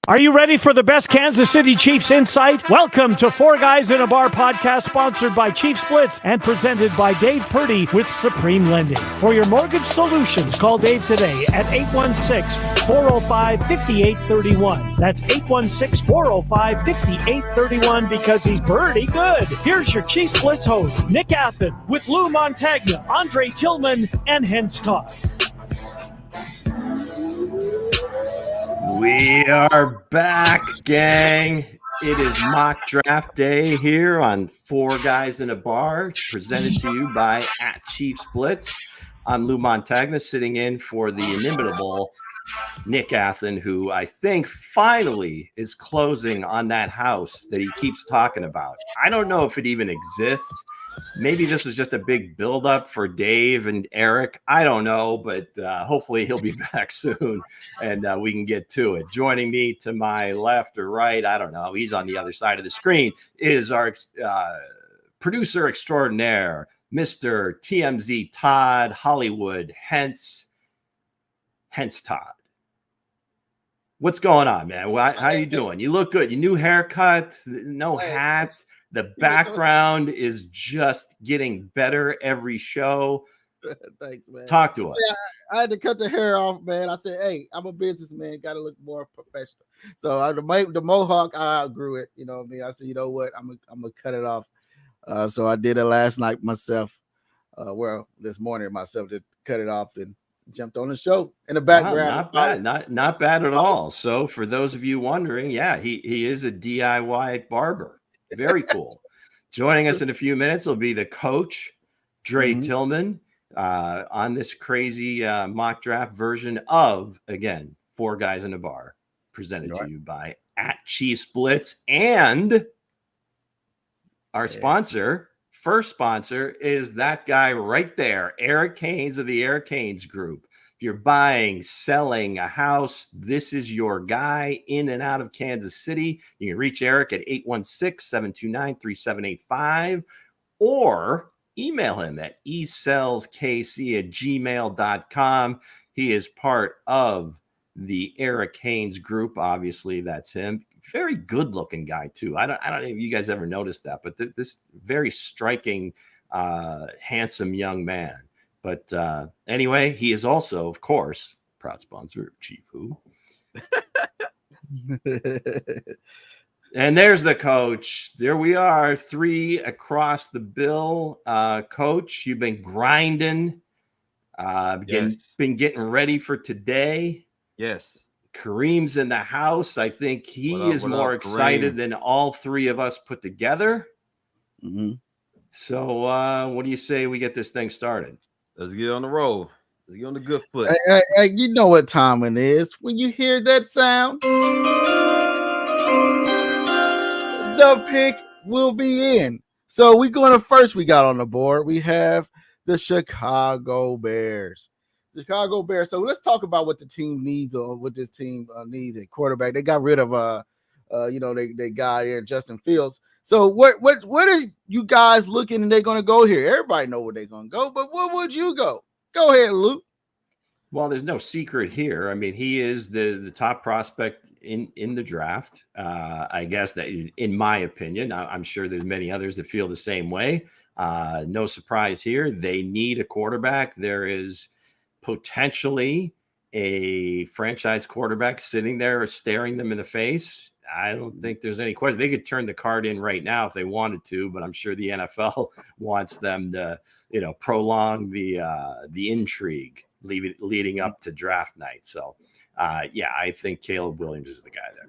Are you ready for the best Kansas City Chiefs insight? Welcome to Four Guys in a Bar podcast, sponsored by Chiefs Blitz and presented by Dave Purdy with Supreme Lending. For your mortgage solutions, call Dave today at 816-405-5831. That's 816-405-5831 because he's pretty good. Here's your Chiefs Blitz host, Nick Athan, with Lou Montagna, Tillman, and Hense Todd. We are back, gang. It is mock draft day here on Four Guys in a Bar, presented to you by Chiefs Blitz. I'm Lou Montagna, sitting in for the inimitable Nick Athan, who I think finally is closing on that house that he keeps talking about. I don't know if it even exists. Maybe this was just a big buildup for Dave and Eric. I don't know, but hopefully he'll be back soon and we can get to it. Joining me to my left or right, I don't know, he's on the other side of the screen, is our producer extraordinaire, Mr. TMZ Todd, Hollywood Hense Todd. What's going on, man? How you doing? You look good. Your new haircut, no hat. The background is just getting better every show. Thanks, man. Talk to us. Yeah, I had to cut the hair off, man. I said, hey, I'm a businessman. Got to look more professional. So the mohawk, I outgrew it. You know what I mean? I said, you know what? I'm going to cut it off. So I did it last night myself. This morning myself to cut it off and jumped on the show in the background. Wow, not bad at all. So for those of you wondering, yeah, he is a DIY barber. Very cool. Joining us in a few minutes will be the coach, Tillman, on this crazy mock draft version of, again, Four Guys in a Bar, presented to you by Chiefs Blitz. And our sponsor, first sponsor, is that guy right there, Eric Haynes of the Eric Haynes Group. If you're buying, selling a house, this is your guy in and out of Kansas City. You can reach Eric at 816-729-3785 or email him at esellskc@gmail.com. He is part of the Eric Haynes Group. Obviously, that's him. Very good-looking guy, too. I don't know if you guys ever noticed that, but this very striking, handsome young man. But anyway, he is also, of course, proud sponsor of Chief Who. And there's the coach. There we are, 3 across the bill. Coach, you've been grinding, been getting ready for today. Yes. Kareem's in the house. I think he is more excited than all 3 of us put together. Mm-hmm. So what do you say we get this thing started? Let's get on the roll. Let's get on the good foot. Hey, you know what time it is. When you hear that sound, the pick will be in. So we got on the board. We have the Chicago Bears. So let's talk about what the team needs or what this team needs at quarterback. They got rid of they guy here, Justin Fields. So what are you guys looking and they're going to go here? Everybody know where they're going to go, but what would you go? Go ahead, Luke. Well, there's no secret here. I mean, he is the top prospect in the draft. I guess that, in my opinion, I'm sure there's many others that feel the same way. No surprise here. They need a quarterback. There is potentially a franchise quarterback sitting there staring them in the face. I don't think there's any question. They could turn the card in right now if they wanted to, but I'm sure the NFL wants them to, prolong the intrigue leading up to draft night. So, I think Caleb Williams is the guy there.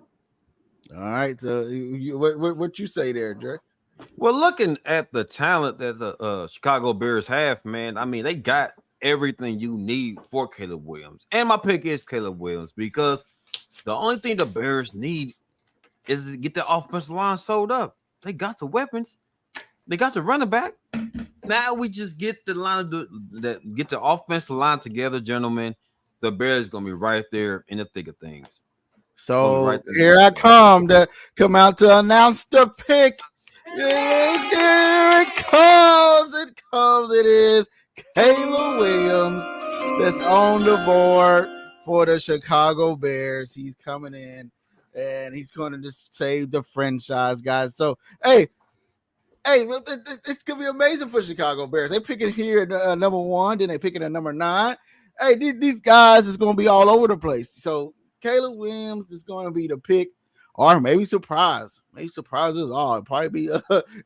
All right. So, what you say there, Jerry? Well, looking at the talent that the Chicago Bears have, man, I mean, they got everything you need for Caleb Williams. And my pick is Caleb Williams because the only thing the Bears need is to get the offensive line sold up. They got the weapons. They got the running back. Now we just get the offensive line together, gentlemen. The Bears going to be right there in the thick of things. So here I come to come out to announce the pick. Here it comes. It is Caleb Williams that's on the board for the Chicago Bears. He's coming in and he's going to just save the franchise, guys. So, hey, this could be amazing for Chicago Bears. They picking here at number 1, then they picking at number 9. Hey, these guys is going to be all over the place. So Caleb Williams is going to be the pick, or maybe surprise. Maybe surprise us all. It'll probably be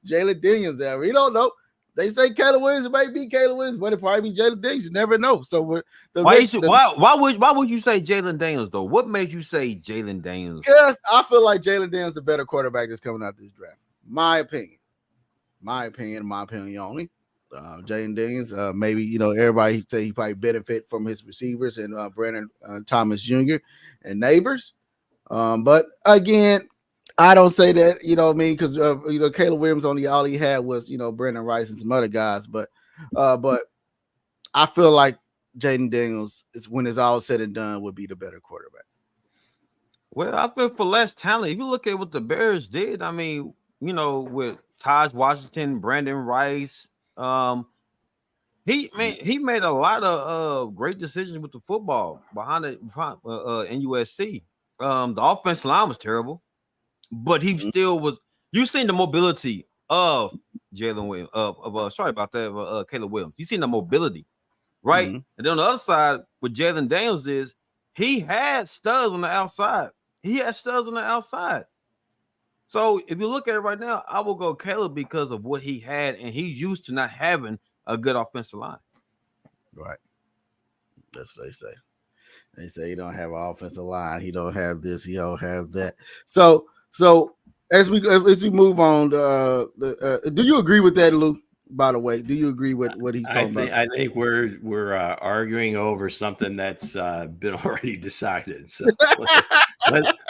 Jalen Daniels there. We don't know. They say Caleb Williams, it might be Caleb Williams, but it probably be Jalen Daniels. You never know. So why would you say Jalen Daniels though? What made you say Jalen Daniels? Because I feel like Jalen Daniels is a better quarterback that's coming out this draft. My opinion only. Jalen Daniels, maybe everybody say he probably benefit from his receivers and Brandon Thomas Jr. and neighbors. But again, I don't say that, because Caleb Williams all he had was Brandon Rice and some other guys, but I feel like Jaden Daniels is, when it's all said and done, would be the better quarterback. Well, I feel for less talent. If you look at what the Bears did, I mean, with Taj Washington, Brandon Rice, he made a lot of great decisions with the football behind in USC. The offensive line was terrible. But he still was. You seen the mobility of Jalen Williams. Caleb Williams. You seen the mobility, right? And then on the other side, with Jalen Daniels he had studs on the outside. So if you look at it right now, I will go Caleb because of what he had, and he's used to not having a good offensive line. Right. That's what they say. They say he don't have an offensive line. He don't have this. He don't have that. So as we move on, do you agree with that, Lou? By the way, do you agree with what he's talking about? I think we're arguing over something that's been already decided. So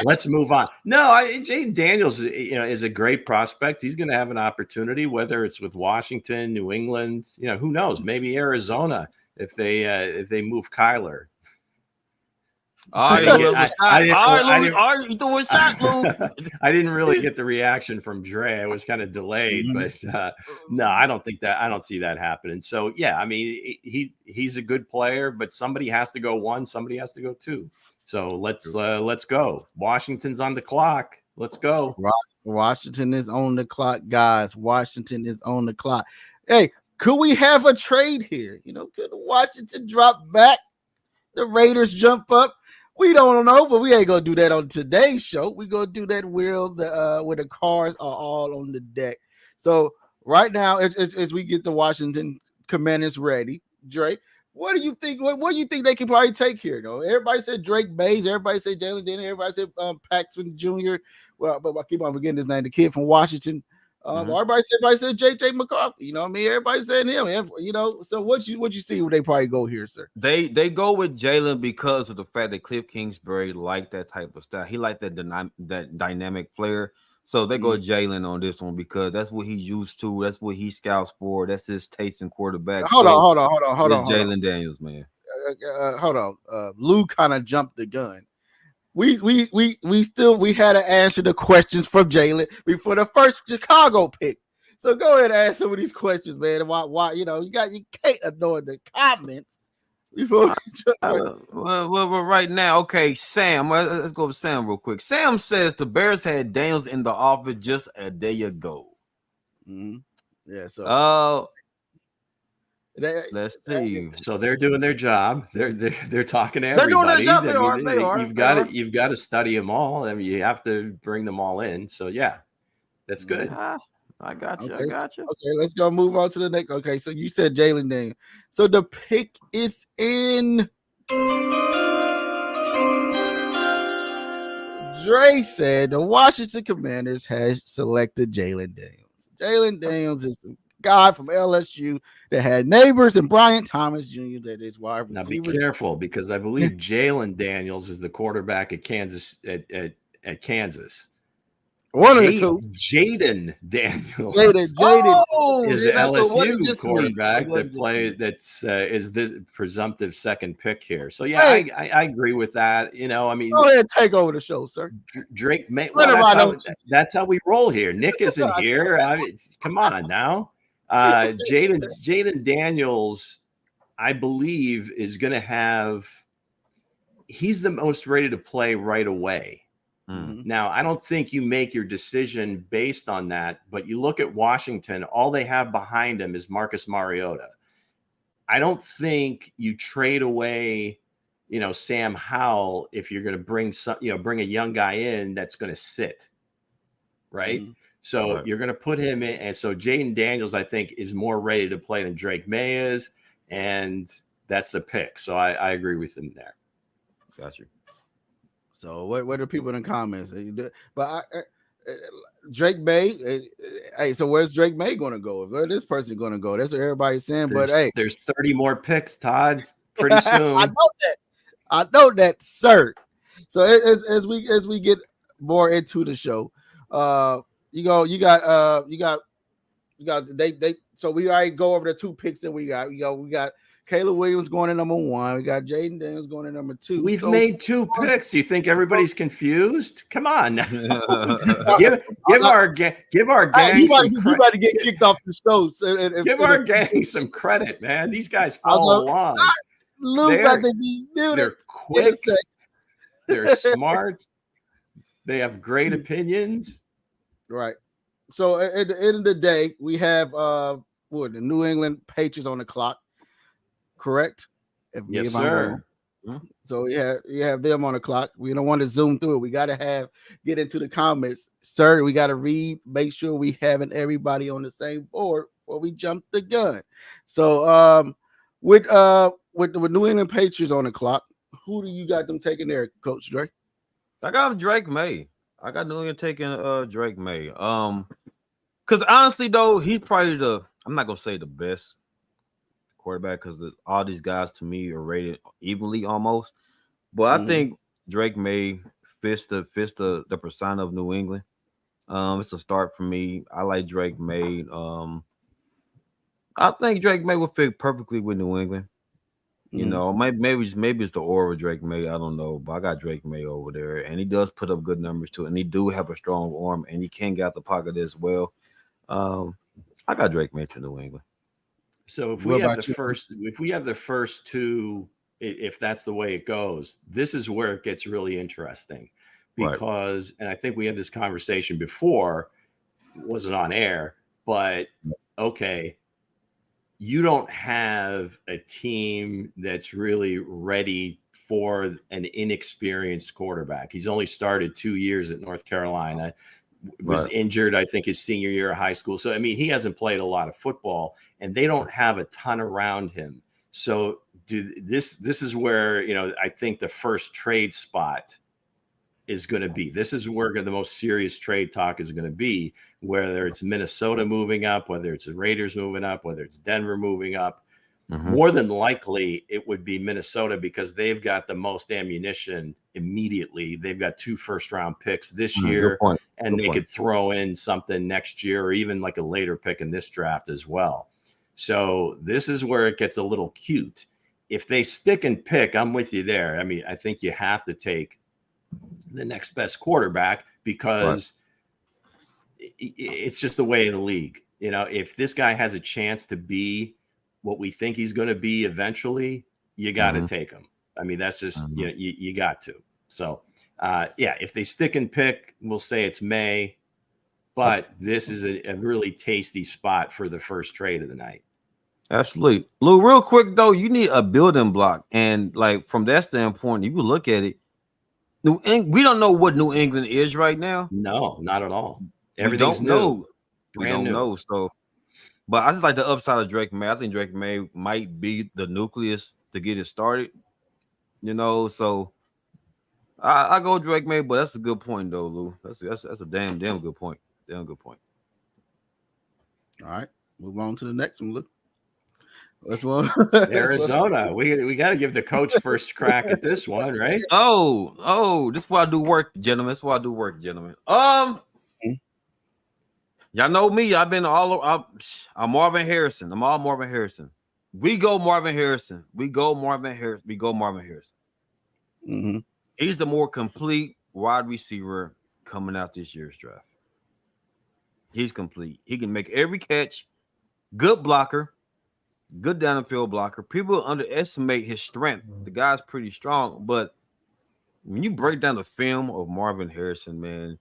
let's move on. No, Jaden Daniels, is a great prospect. He's going to have an opportunity, whether it's with Washington, New England. Who knows? Maybe Arizona if they move Kyler. I didn't really get the reaction from Dre. I was kind of delayed, but no, I don't see that happening. So yeah, I mean, he's a good player, but somebody has to go 1, somebody has to go 2. So let's go. Washington's on the clock. Let's go. Washington is on the clock, guys. Washington is on the clock. Hey, could we have a trade here? Could Washington drop back? The Raiders jump up? We don't know, but we ain't gonna do that on today's show. We're gonna do that where the cars are all on the deck. So right now, as we get the Washington Commanders ready, Drake, what do you think? What do you think they can probably take here? Though everybody said Drake Bays, everybody said Jalen Denton, everybody said Paxton Jr. Well, but I keep on forgetting his name, the kid from Washington. Everybody said JJ McCarthy. Everybody said him. So what you see when they probably go here, sir? They go with Jalen because of the fact that Cliff Kingsbury liked that type of style. He liked that dynamic player. So they go Jalen on this one because that's what he's used to. That's what he scouts for. That's his taste in quarterback. Hold on. Jalen Daniels, man. Hold on. Lou kind of jumped the gun. We had to answer the questions from Jalen before the first Chicago pick. So go ahead and ask some of these questions, man. Why you can't ignore the comments before. Well, right now, okay, Sam. Let's go with Sam real quick. Sam says the Bears had Daniels in the office just a day ago. Yeah. So. Let's see. So they're doing their job. They're talking to everybody. They're doing their job. They are. You've got to study them all. I mean, you have to bring them all in. So yeah, that's good. I got you. Okay, let's go move on to the next. Okay, so you said Jalen Daniels. So the pick is in. Dre said the Washington Commanders has selected Jalen Daniels. Jalen Daniels is the guy from LSU that had neighbors and Bryant Thomas Jr. that is wide receiver. Now be careful because I believe Jalen Daniels is the quarterback at Kansas at Kansas. One of the two. Jaden Daniels is the LSU quarterback is the presumptive second pick here. So yeah, I agree with that. I mean, go ahead, take over the show, sir. Drake, that's how we roll here. Nick isn't here. Come on now. Jaden Daniels, I believe, is going to have. He's the most ready to play right away. Mhm. Now, I don't think you make your decision based on that, but you look at Washington, all they have behind them is Marcus Mariota. I don't think you trade away, Sam Howell if you're going to bring a young guy in that's going to sit, right? Mhm. So Right. you're going to put him in. And so Jaden Daniels, I think, is more ready to play than Drake May is. And that's the pick. So I agree with him there. Got you. So what are people in the comments? But Drake May, hey, so where's Drake May going to go? Where's this person going to go? That's what everybody's saying. There's 30 more picks, Todd, pretty soon. I know that, sir. So as we get more into the show, you got they. So we already go over the 2 picks that we got. We got Caleb Williams going to number 1. We got Jaden Daniels going to number 2. We've made 2 picks. Do you think everybody's confused? Come on, give our gang some credit. You about to get kicked off the show. Give our gang some credit, man. These guys follow along. They're quick. They're smart. They have great opinions. Right. So at the end of the day, we have the New England Patriots on the clock. Correct? Yes, sir. So you have them on the clock. We don't want to zoom through it. We got to get into the comments, sir. We got to read, make sure we having everybody on the same board before we jump the gun. So with New England Patriots on the clock, who do you got them taking there, Coach Dre? I got Drake May. I got New England taking Drake May. Because honestly though, he's probably I'm not gonna say the best quarterback because all these guys to me are rated evenly almost. But I think Drake May fits the persona of New England. It's a start for me. I like Drake May. I think Drake May will fit perfectly with New England. You know, maybe it's the aura of Drake May. I don't know, but I got Drake May over there, and he does put up good numbers too, and he do have a strong arm, and he can get out the pocket as well. I got Drake May to New England. So if we have the first 2, if that's the way it goes, this is where it gets really interesting, because, and I think we had this conversation before, it wasn't on air, but okay. You don't have a team that's really ready for an inexperienced quarterback. He's only started 2 years at North Carolina, was injured, I think, his senior year of high school. So, I mean, he hasn't played a lot of football, and they don't have a ton around him. So this is where, I think the first trade spot is going to be. This is where the most serious trade talk is going to be, whether it's Minnesota moving up, whether it's the Raiders moving up, whether it's Denver moving up. More than likely, it would be Minnesota because they've got the most ammunition immediately. They've got 2 first-round picks this year, and they could throw in something next year or even like a later pick in this draft as well. So this is where it gets a little cute. If they stick and pick, I'm with you there. I mean, I think you have to take the next best quarterback because it's just the way of the league. If this guy has a chance to be what we think he's going to be eventually, you got to take him. I mean, that's just, you got to. So, if they stick and pick, we'll say it's May, but this is a really tasty spot for the first trade of the night. Absolutely. Lou, real quick though, you need a building block. And like from that standpoint, you look at it, we don't know what New England is right now. No, not at all. Everything's new. We don't new. know. So, but I just like the upside of Drake May. I think Drake May might be the nucleus to get it started. So I go Drake May, but that's a good point though, Lou. That's a damn good point. Damn good point. All right, move on to the next one, Lou. Let's move. Arizona. We got to give the coach first crack at this one, right? Oh, this is why I do work, gentlemen. Y'all know me. I've been I'm Marvin Harrison. I'm all Marvin Harrison. We go Marvin Harrison. He's the more complete wide receiver coming out this year's draft. He's complete. He can make every catch. Good blocker. Good down the field blocker. People underestimate his strength. The guy's pretty strong, but when you break down the film of Marvin Harrison, man,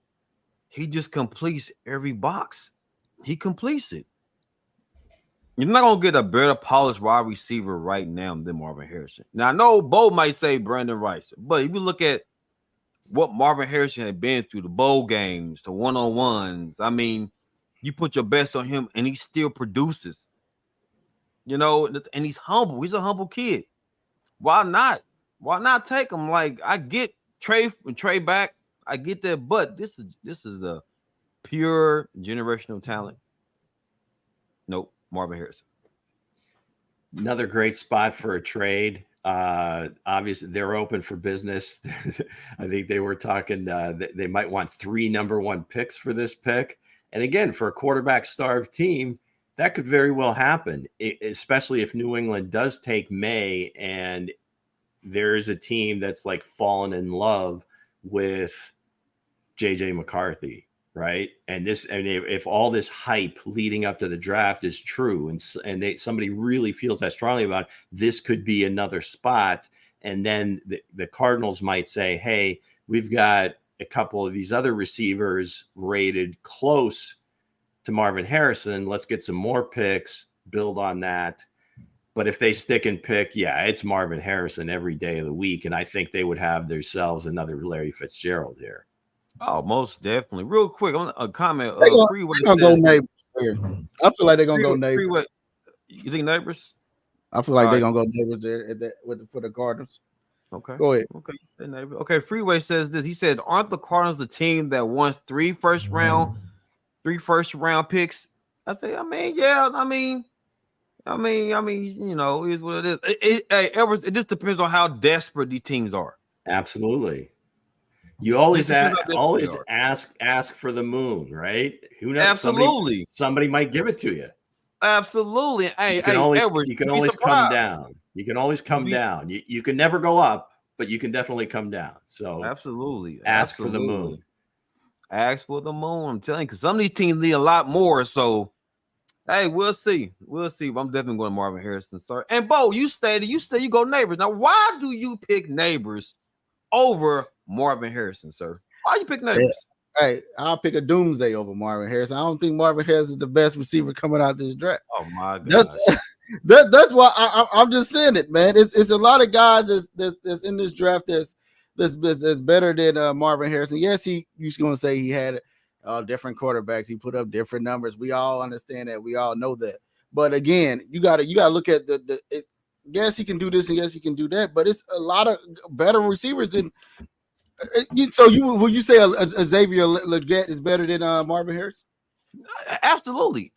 he just completes every box. He completes it. You're not gonna get a better polished wide receiver right now than Marvin Harrison. Now I know Bo might say Brandon Rice, but if you look at what Marvin Harrison had been through, the bowl games, the one-on-ones, I mean, you put your best on him and he still produces. You know, and he's humble. He's a humble kid. Why not? Why not take him? Like, I get Trey back. I get that, but this is the pure generational talent. Nope, Marvin Harrison. Another great spot for a trade. Obviously, they're open for business. I think they were talking. They might want 3 number 1 picks for this pick. And again, for a quarterback-starved team, that could very well happen, especially if New England does take May and there is a team that's like fallen in love with JJ McCarthy, right? And if all this hype leading up to the draft is true, and somebody really feels that strongly about it, this could be another spot. And then the Cardinals might say, hey, we've got a couple of these other receivers rated close to Marvin Harrison. Let's get some more picks, build on that. But if they stick and pick, yeah, it's Marvin Harrison every day of the week. And I think they would have themselves another Larry Fitzgerald here. Oh, most definitely. Real quick, on a comment. They're gonna go neighbors here. I feel like they're gonna go neighbors. Freeway. You think neighbors? I feel like they're gonna go neighbors there for the Cardinals. Okay. Go ahead. Okay. Freeway says this. He said, "Aren't the Cardinals the team that wants 3 first round picks?" I say, I mean, yeah. I mean, you know, is what it is. It just depends on how desperate these teams are. Absolutely. You always ask for the moon, right? Who knows? Absolutely. Somebody might give it to you. Absolutely. You can always come down. You can always come down. You can never go up, but you can definitely come down. So absolutely. Ask for the moon. Ask for the moon. I'm telling you, because some of these teams need a lot more. So hey, we'll see. We'll see. But I'm definitely going to Marvin Harrison, sir. And Bo, you said you go neighbors. Now, why do you pick neighbors over Marvin Harrison, sir? Why you pick neighbors? Hey, I'll pick a doomsday over Marvin Harrison. I don't think Marvin Harrison is the best receiver coming out this draft. Oh my God. That's why I'm just saying it, man. It's a lot of guys that's in this draft that's better than Marvin Harrison. Yes, you're going to say he had different quarterbacks. He put up different numbers. We all understand that. We all know that. But again, you got to look at yes, he can do this and yes, he can do that. But it's a lot of better receivers than. Will you say a Xavier Legette is better than Marvin Harrison? Absolutely.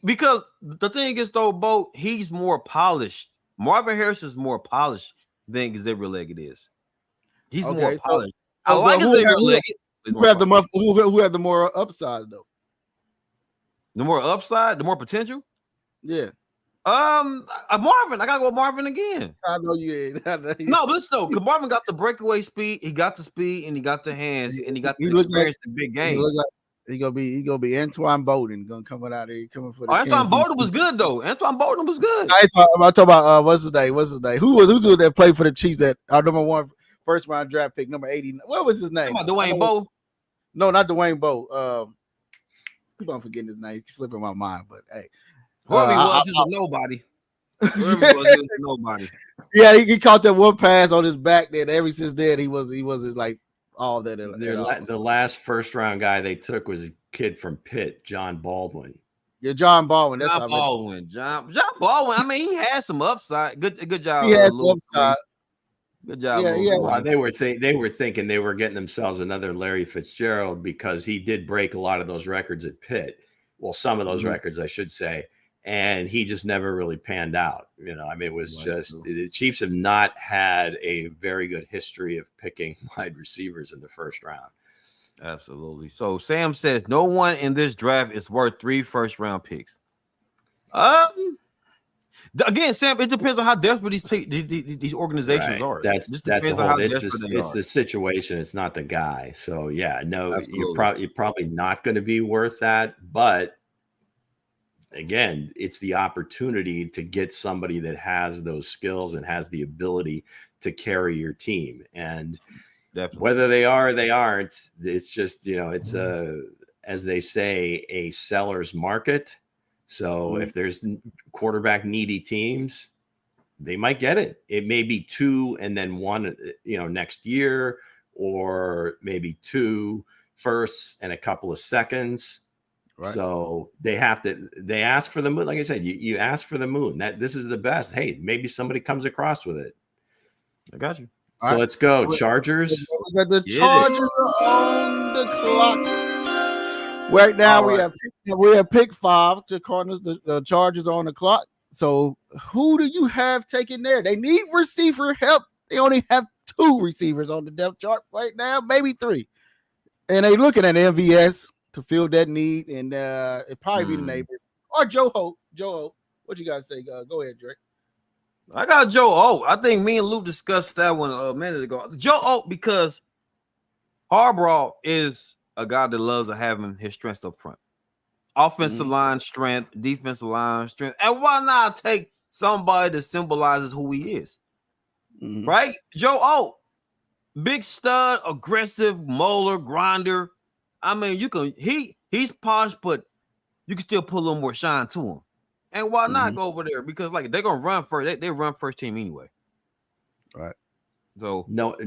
Because the thing is, though, Bo, he's more polished. Marvin Harrison is more polished than Xavier Legette is. He's more polished. I like Xavier Legette. Who have the more upside though? The more upside, the more potential. Yeah. Marvin. I gotta go with Marvin again. I know you ain't. No, but listen, because Marvin got the breakaway speed, he got the speed, and he got the hands, and he got the experience in big games. He gonna be Antoine Bolden gonna come out here coming for the. Antoine Bolden was good though. Antoine Bolden was good. I talk about what's his name? Who did that play for the Chiefs that our number 1 first round draft pick, number 80? What was his name? Dwayne Bowe? No, not Dwayne Bowe. Keep on forgetting his name. He's slipping my mind, but hey. Whoever he was, he was nobody. Whoever he was nobody. Yeah, he caught that one pass on his back there. Ever since then, he wasn't like all that. The last first round guy they took was a kid from Pitt, John Baldwin. Yeah, John Baldwin. John Baldwin. I mean, he had some upside. Good job. He had some upside. Good job. Yeah. Well, they were thinking they were getting themselves another Larry Fitzgerald because he did break a lot of those records at Pitt. Well, some of those records, I should say. And he just never really panned out. You know, I mean, it was the Chiefs have not had a very good history of picking wide receivers in the first round. Absolutely. So Sam says no one in this draft is worth 3 first round picks. Again, Sam, it depends on how desperate these organizations are. That's the situation. It's not the guy. So yeah, no, you're probably not going to be worth that, but. Again, it's the opportunity to get somebody that has those skills and has the ability to carry your team. And, Definitely. Whether they are or they aren't, it's just, it's as they say, a seller's market. So if there's quarterback needy teams, they might get it. It may be 2 and then 1, next year, or maybe 2 firsts and a couple of seconds. Right. So they ask for the moon. Like I said, you ask for the moon. This is the best. Hey, maybe somebody comes across with it. I got you. So let's go. Chargers. We got the Chargers on the clock. Right now we have pick 5. The Cardinals, the Chargers on the clock. So who do you have taken there? They need receiver help. They only have 2 receivers on the depth chart right now, maybe 3. And they looking at MVS to fill that need, and it probably be the neighbor or Joe Hope. Joe Hope, what you guys say? Go ahead, Drake. I got Joe Oak. I think me and Luke discussed that one a minute ago. Joe Oak, because Harbaugh is a guy that loves having his strengths up front. Offensive line strength, defensive line strength. And why not take somebody that symbolizes who he is? Right? Joe Oak, big stud, aggressive, molar, grinder. I mean, he's polished, but you can still put a little more shine to him. And why not go over there? Because they're gonna run first. They run first team anyway. Right. So no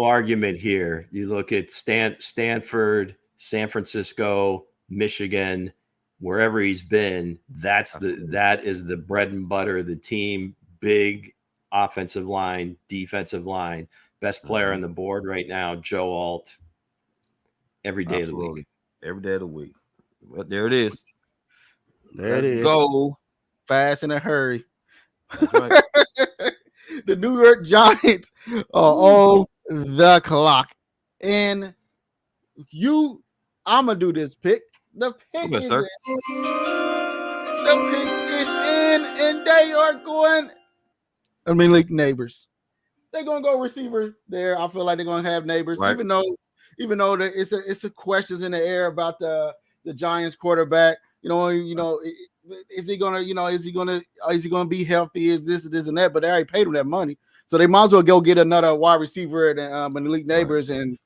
argument here. You look at Stanford, San Francisco, Michigan, wherever he's been. That is the bread and butter of the team. Big offensive line, defensive line. Best player on the board right now, Joe Alt. Every day of the week. Every day of the week. But there it is. Let's go fast in a hurry. That's right. The New York Giants are on the clock. And I'm going to do this pick. The pick is in. The pick is in, and they are going. League neighbors. They're going to go receiver there. I feel like they're going to have neighbors, right. even though it's a questions in the air about the Giants quarterback. Is he gonna be healthy? Is this and that? But they already paid him that money, so they might as well go get another wide receiver in the league neighbors, and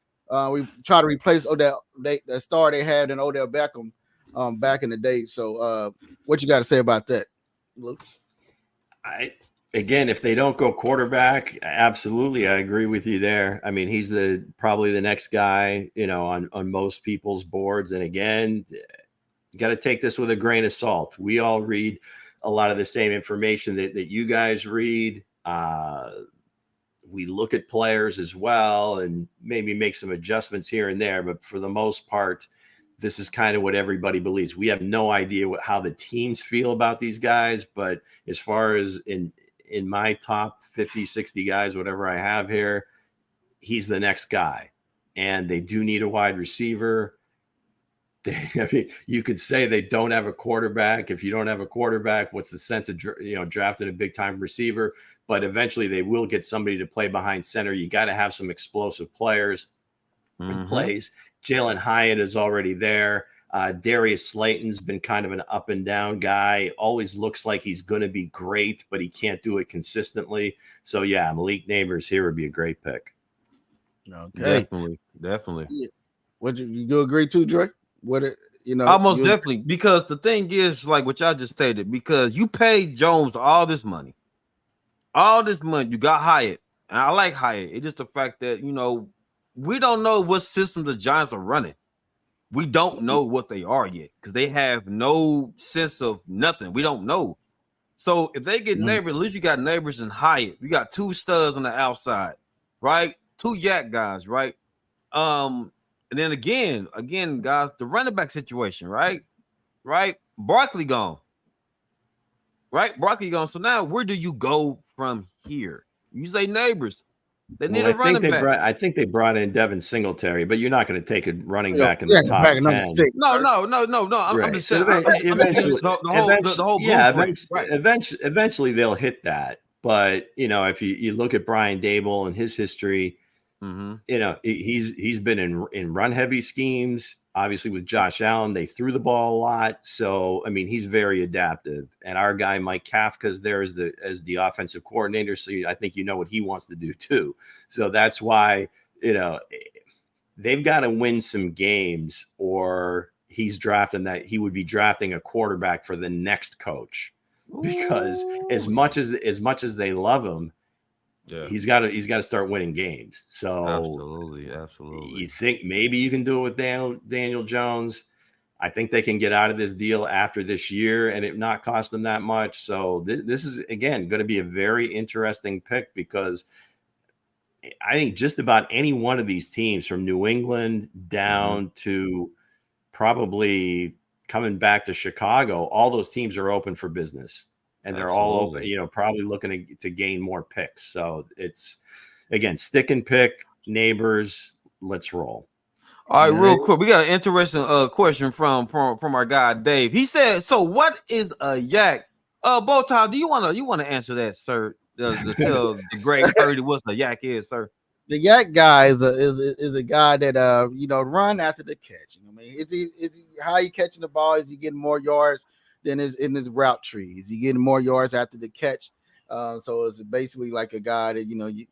we try to replace the star they had in Odell Beckham back in the day. So, what you got to say about that, Luke? Again, if they don't go quarterback, absolutely, I agree with you there. I mean, he's probably the next guy, on most people's boards, and again. You got to take this with a grain of salt. We all read a lot of the same information that you guys read. We look at players as well and maybe make some adjustments here and there. But for the most part, this is kind of what everybody believes. We have no idea how the teams feel about these guys. But as far as in my top 50, 60 guys, whatever I have here, he's the next guy. And they do need a wide receiver. You could say they don't have a quarterback. If you don't have a quarterback, what's the sense of drafting a big time receiver? But eventually they will get somebody to play behind center. You got to have some explosive players in plays. Jalen Hyatt is already there. Darius Slayton's been kind of an up and down guy. Always looks like he's going to be great, but he can't do it consistently. So yeah, Malik Neighbors here would be a great pick. Okay, definitely. Yeah. Would you agree too, Drake? Almost definitely, because the thing is, like what y'all just stated, because you paid Jones all this money, you got Hyatt, and I like Hyatt. It's just the fact that we don't know what system the Giants are running. We don't know what they are yet because they have no sense of nothing. We don't know. So if they get Neighbors, at least you got Neighbors and Hyatt. You got 2 studs on the outside, right? 2 yak guys, right? And then again, guys, the running back situation, right? Barkley gone. Right? Barkley gone. So now where do you go from here? You say Neighbors. They need a running back. I think they brought in Devin Singletary, but you're not going to take a running back in the top 10. No. I'm just saying. Eventually they'll hit that. But, if you look at Brian Dable and his history, he's been in run heavy schemes. Obviously, with Josh Allen, they threw the ball a lot. So, I mean, he's very adaptive. And our guy Mike Kafka's there as the offensive coordinator. So I think what he wants to do too. So that's why they've got to win some games, or he would be drafting a quarterback for the next coach, because as much as they love him, he's got to start winning games. So absolutely. You think maybe you can do it with Daniel Jones? I think they can get out of this deal after this year and it not cost them that much. So this is, again, going to be a very interesting pick, because I think just about any one of these teams, from New England down to probably coming back to Chicago, all those teams are open for business, and they're all open, probably looking to gain more picks. So it's, again, stick and pick, neighbors. Let's roll. All right, real quick, we got an interesting question from our guy Dave. He said, "So what is a yak?" Bowtie, do you want to answer that, sir? Tell the Greg Purdy what the yak is, sir. The yak guy is a guy that run after the catch. You know what I mean? Is he how he catching the ball? Is he getting more yards than in his route tree? Is he getting more yards after the catch? So it's basically like a guy that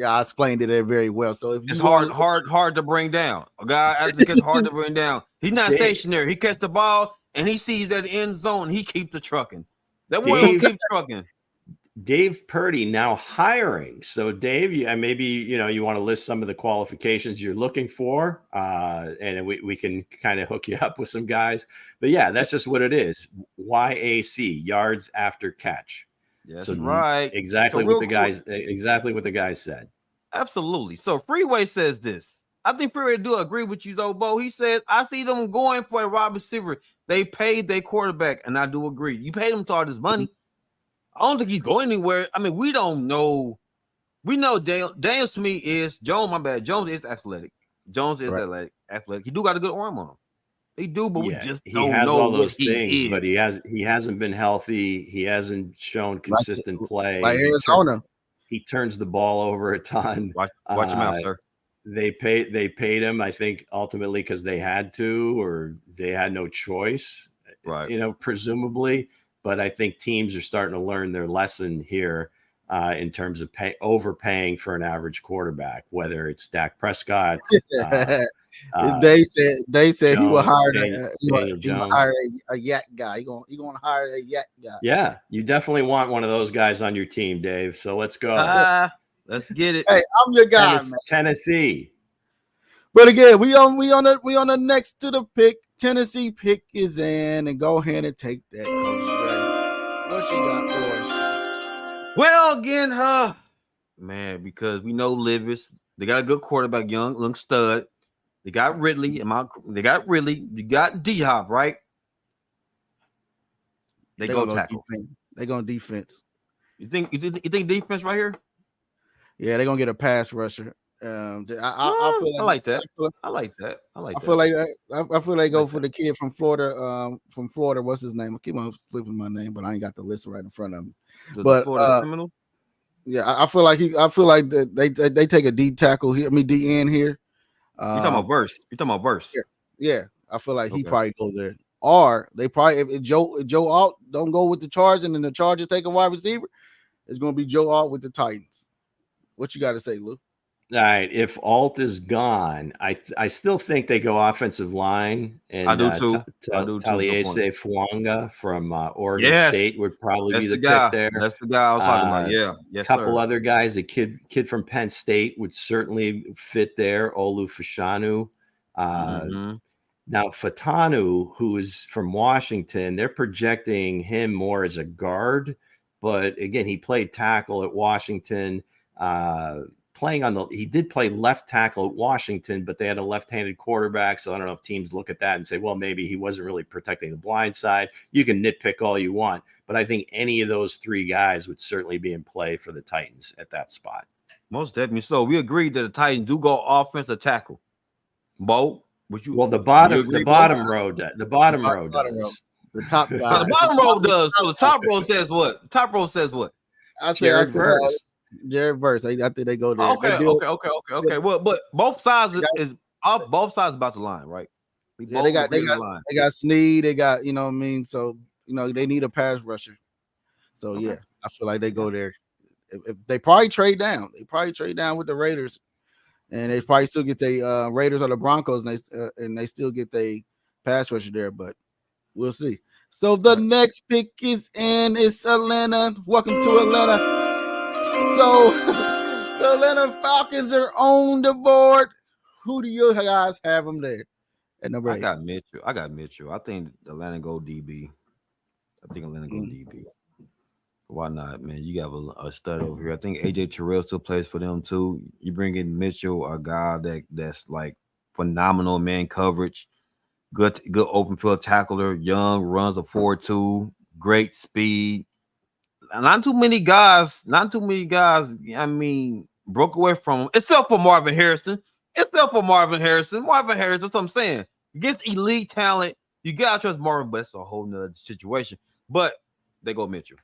I explained it very well. So if it's hard to bring down. A guy after the catch hard to bring down. He's not stationary. He catch the ball and he sees that end zone. He keeps the trucking. That boy will keep trucking. Dave Purdy now hiring. So Dave, maybe you want to list some of the qualifications you're looking for, and we can kind of hook you up with some guys. But yeah, that's just what it is. YAC, yards after catch. Yes, right. Exactly what the guys said. Absolutely. So Freeway says this. I think Freeway do agree with you though, Bo. He says, I see them going for a wide receiver. They paid their quarterback, and I do agree. You paid him all this money. I don't think he's going anywhere. I mean, we don't know. We know Daniels to me is Jones. My bad. Jones is athletic. Jones is athletic. He do got a good arm on him. He do, but we just don't has know all those what things. he is. But he hasn't been healthy. He hasn't shown consistent play. By Arizona, he turns the ball over a ton. Watch him out, sir. They paid him, I think, ultimately because they had to, or they had no choice. Right. Presumably. But I think teams are starting to learn their lesson here in terms of overpaying for an average quarterback, whether it's Dak Prescott. They said he will hire a yak guy. He gonna hire a yak guy. Yeah, you definitely want one of those guys on your team, Dave. So let's go. Let's get it. Hey, I'm your guy, man. Tennessee. But again, we on the next to the pick. Tennessee pick is in, and go ahead and take that. What you got for us? Well, again, man, because we know Livers. They got a good quarterback, young stud. They got Ridley. You got D-Hop, right? They go tackle. They going defense. You think defense right here? Yeah, they're gonna get a pass rusher. I like that. I feel like they go for the kid from Florida. What's his name? I keep on slipping my name, but I ain't got the list right in front of me. The Florida Seminole? Yeah, I feel like they take a D tackle here. I mean D end here. You talking about Verse? Yeah. I feel like he probably goes there. Or they probably if Joe Alt don't go with the Chargers and then the Chargers take a wide receiver, it's gonna be Joe Alt with the Titans. What you got to say, Lou? All right, if Alt is gone, I still think they go offensive line, and I do too. Taliese Fuanga from Oregon State would probably be the pick there. That's the guy I was talking about. Yeah, yes, a couple other guys. A kid from Penn State would certainly fit there. Olu Fashanu. Now Fatanu, who is from Washington, they're projecting him more as a guard, but again, he played tackle at Washington. He did play left tackle at Washington, but they had a left-handed quarterback. So I don't know if teams look at that and say, well, maybe he wasn't really protecting the blind side. You can nitpick all you want, but I think any of those three guys would certainly be in play for the Titans at that spot. Most definitely. So we agreed that the Titans do go offensive tackle. Bo, the bottom row does. The top guy. The bottom row does. So the top row says what? The top row says what? Jared Verse. Jared Verse. I think they go there. Okay. Well, but both sides both sides about the line, right? They got Snead. They got what I mean. So they need a pass rusher. So yeah, I feel like they go there. If they probably trade down. They probably trade down with the Raiders. and they probably still get the Raiders or the Broncos, and they still get the pass rusher there, but we'll see. So the next pick is in. It's Atlanta. Welcome to Atlanta. So the Atlanta Falcons are on the board. Who do you guys have them there at number 8? I got Mitchell. I think Atlanta go DB. DB. Why not, man? You got a stud over here. I think AJ Terrell still plays for them too. You bring in Mitchell, a guy that's like phenomenal man coverage, good open field tackler, young, runs a 4.2, great speed. Not too many guys. I mean, broke away from him, except for Marvin Harrison. Marvin Harrison, that's what I'm saying. Against elite talent, you gotta trust Marvin, but it's a whole nother situation. But they go Mitchell.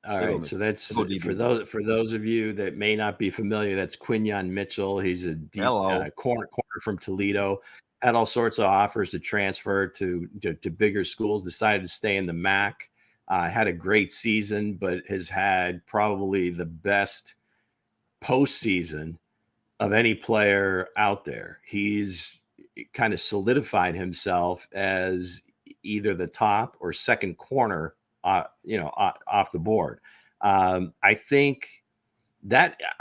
All right, so that's for those of you that may not be familiar. That's Quinyon Mitchell. He's a deep corner from Toledo. Had all sorts of offers to transfer to bigger schools. Decided to stay in the MAC. Had a great season, but has had probably the best postseason of any player out there. He's kind of solidified himself as either the top or second corner, off the board. I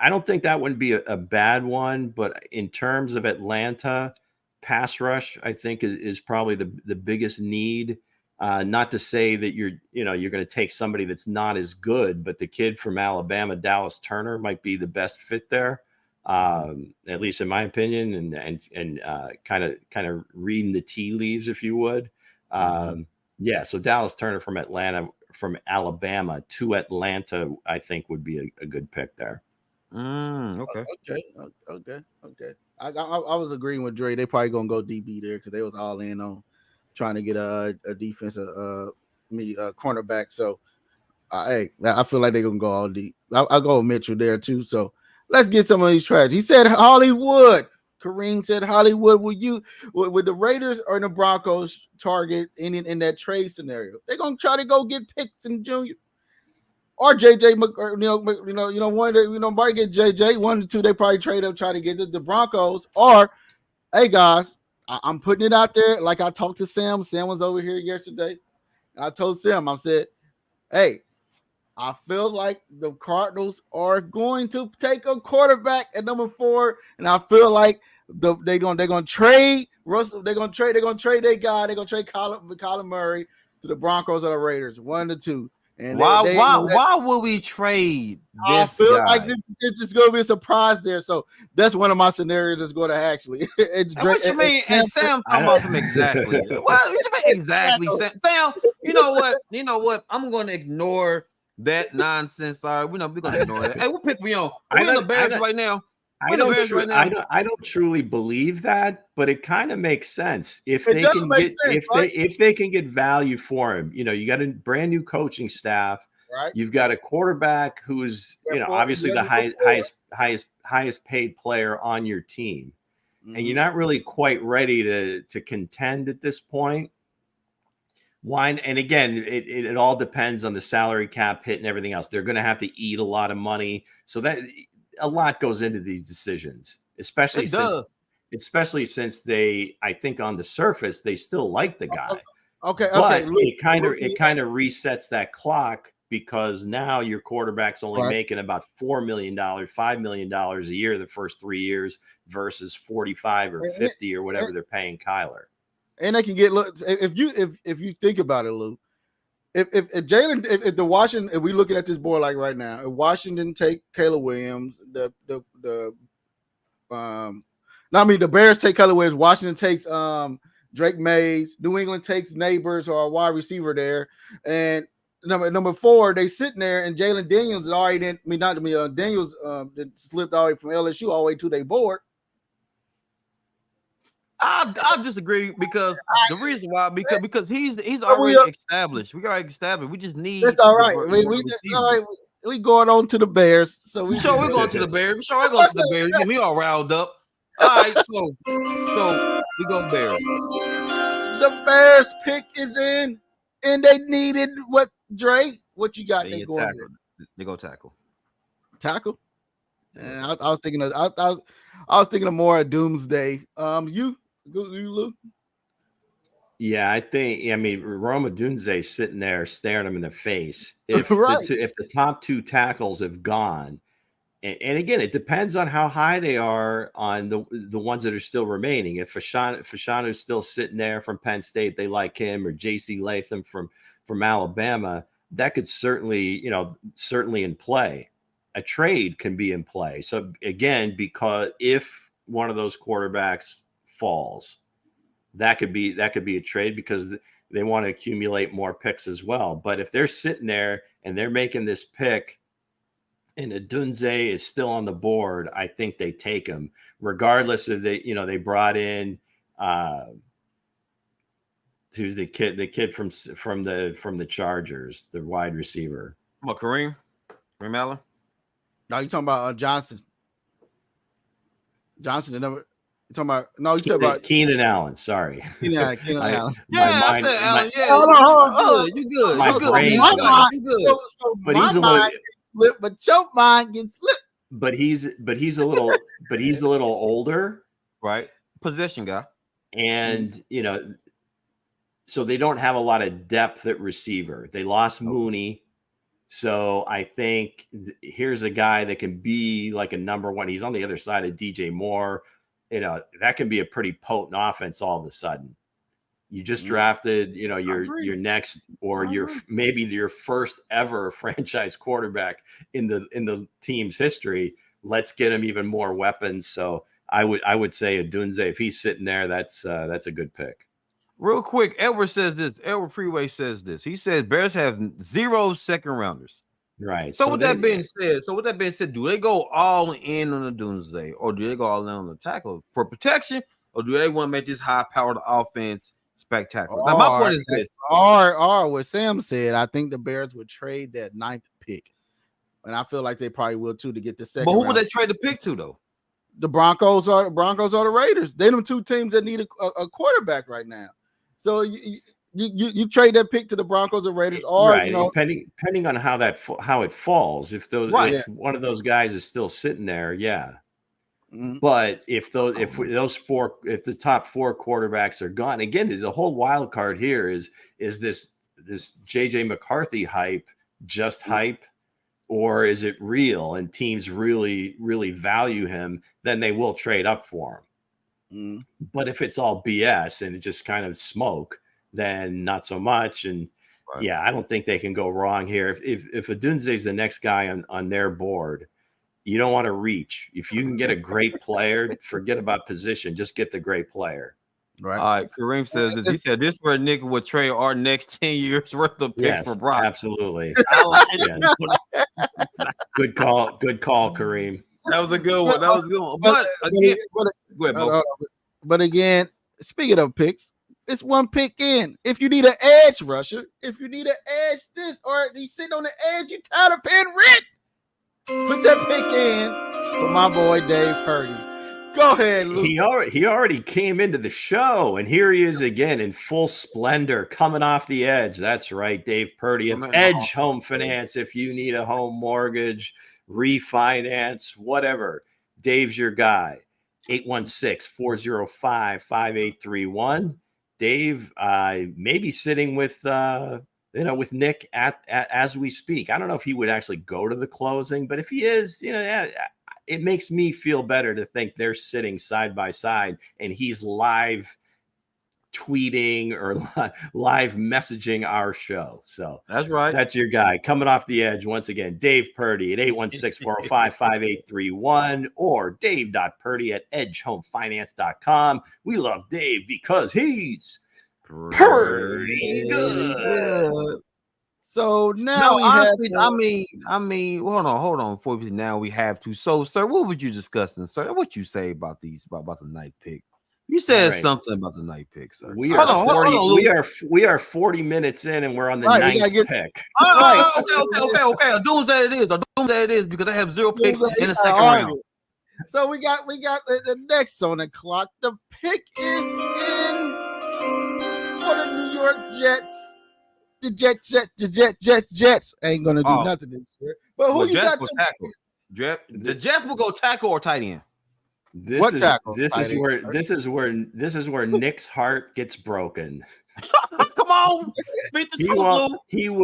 don't think that would be a bad one, but in terms of Atlanta pass rush, I think is probably the biggest need. Not to say that you're going to take somebody that's not as good, but the kid from Alabama, Dallas Turner, might be the best fit there. At least in my opinion, and kind of reading the tea leaves, if you would. Yeah, so Dallas Turner from Alabama to Atlanta, I think would be a good pick there. Okay. I was agreeing with Dre. They probably gonna go DB there because they was all in on trying to get a defensive cornerback. So, I feel like they're gonna go all deep. I'll go with Mitchell there too. So let's get some of these tracks. He said Hollywood. Kareem said Hollywood. Would the Raiders or the Broncos target in that trade scenario? They're gonna try to go get Pickton Jr. or JJ. Might get JJ 1 or 2. They probably trade up, try to get the Broncos. Or, hey guys, I'm putting it out there. Like I talked to Sam. Sam was over here yesterday. And I told Sam, I said, hey, I feel like the Cardinals are going to take a quarterback at number 4, and I feel like they're gonna trade Russell. They're gonna trade their guy. They're gonna trade Kyler Murray to the Broncos or the Raiders, 1 or 2. And why would we trade this? I feel like it's just gonna be a surprise there. So that's one of my scenarios that's going to actually. What you mean? And Sam talking about some exactly. What you mean exactly, Sam? You know what? I'm going to ignore that nonsense. Sorry, we're going to ignore that. Hey, what pick we on? We're in the Bears right now. I don't truly believe that, but it kind of makes sense if they can get value for him. You got a brand new coaching staff, right? You've got a quarterback who's obviously the highest paid player on your team, and you're not really quite ready to contend at this point. Why? And again, it all depends on the salary cap hit and everything else. They're going to have to eat a lot of money, so that a lot goes into these decisions, especially since they, I think on the surface, they still like the guy. Okay. It kind of resets that clock because now your quarterback's only making about $4 million, $5 million a year the first 3 years versus 45 or 50 or whatever they're paying Kyler. And they can get if you think about it, Lou. If Jalen, if the Washington, if we looking at this board like right now, if Washington take Caleb Williams, the Bears take Caleb Williams, Washington takes Drake Mays, New England takes Neighbors or a wide receiver there, and number 4 they sitting there, and Jalen Daniels is already Daniels slipped all the way from LSU all the way to their board. I disagree because the reason why because he's already established. We already established. We just need. That's all right. We going on to the Bears. So we're going to the Bears. We're going to the Bears. Get me all riled up. All right, so we go Bears. The Bears pick is in, and they needed what, Dre? What you got? They go tackle. Tackle. And I was thinking of I was thinking of more of doomsday. You Lou? Yeah, I mean, Roma Dunze sitting there staring him in the face. If Right. if the top two tackles have gone, and again, it depends on how high they are on the ones that are still remaining. If Fashanu is still sitting there from Penn State, they like him, or J.C. Latham from Alabama, that could certainly in play. A trade can be in play. So again, because if one of those quarterbacks falls, that could be a trade because they want to accumulate more picks as well. But if they're sitting there and they're making this pick and Adunze is still on the board, I think they take him regardless of they brought in who's the kid from the Chargers, the wide receiver. What, Kareem Allen? No, you talking about Johnson, the number. You talking about you talking about Keenan Allen. Sorry, Keenan Allen. I said Allen. You good? My brain's you good. But he's a little slipped, but your mind gets slipped. But he's a little older, right? Possession guy, and so they don't have a lot of depth at receiver. They lost Mooney. So I think here's a guy that can be like a number one. He's on the other side of DJ Moore. That can be a pretty potent offense all of a sudden. You just drafted, your next or maybe your first ever franchise quarterback in the team's history. Let's get him even more weapons. So I would say Adunze, if he's sitting there, that's a good pick. Real quick, Edward Freeway says this. He says Bears have 0 second rounders. Right. So with that being said, do they go all in on the Doomsday, or do they go all in on the tackle for protection, or do they want to make this high-powered offense spectacular? Now, my point is this: or what Sam said, I think the Bears would trade that 9th pick, and I feel like they probably will too to get the second. But who round. would they trade the pick to though? The Broncos or the Raiders. They're them two teams that need a quarterback right now. So you trade that pick to the Broncos or Raiders, or right. Depending on how it falls. If one of those guys is still sitting there, yeah. Mm-hmm. But if the top 4 quarterbacks are gone, again, the whole wild card here is this JJ McCarthy hype just hype, or is it real and teams really, really value him? Then they will trade up for him. Mm. But if it's all BS and it just kind of smoke, then not so much. And yeah, I don't think they can go wrong here. If Adunze is the next guy on their board, you don't want to reach. If you can get a great player, forget about position. Just get the great player. Right. All right. Kareem says this. He said this is where Nick would trade our next 10 years worth of picks for Brock. Absolutely. Good call, Kareem. That was a good one. But again, speaking of picks, it's one pick in. If you need an edge rusher, if you need an edge this, or you sit on the edge, you tired of paying rent, put that pick in for my boy Dave Purdy. Go ahead, Luke. He already came into the show, and here he is again in full splendor, coming off the edge. That's right, Dave Purdy of Edge Home Finance. If you need a home mortgage, refinance, whatever, Dave's your guy. 816-405-5831. Dave may be sitting with Nick at as we speak. I don't know if he would actually go to the closing, but if he is, it makes me feel better to think they're sitting side by side and he's live tweeting or live messaging our show. So that's right. That's your guy coming off the edge once again. Dave Purdy at 816-405-5831 or dave.purdy@edgehomefinance.com. We love Dave because he's pretty good. So now honestly, I mean, hold on. Before now we have to. So, sir, what would you discussing, sir? What you say about the night pick? You said something about the night pick, sir. We are 40 minutes in, and we're on the ninth pick. Okay. Doomsday it is because I have 0 picks in the second round. So we got the next on the clock. The pick is in for the New York Jets. The Jets ain't gonna do nothing this year. But who you got? The Jets will go tackle or tight end. What tackle? This is where Nick's heart gets broken. Come on, speak the truth, Lou.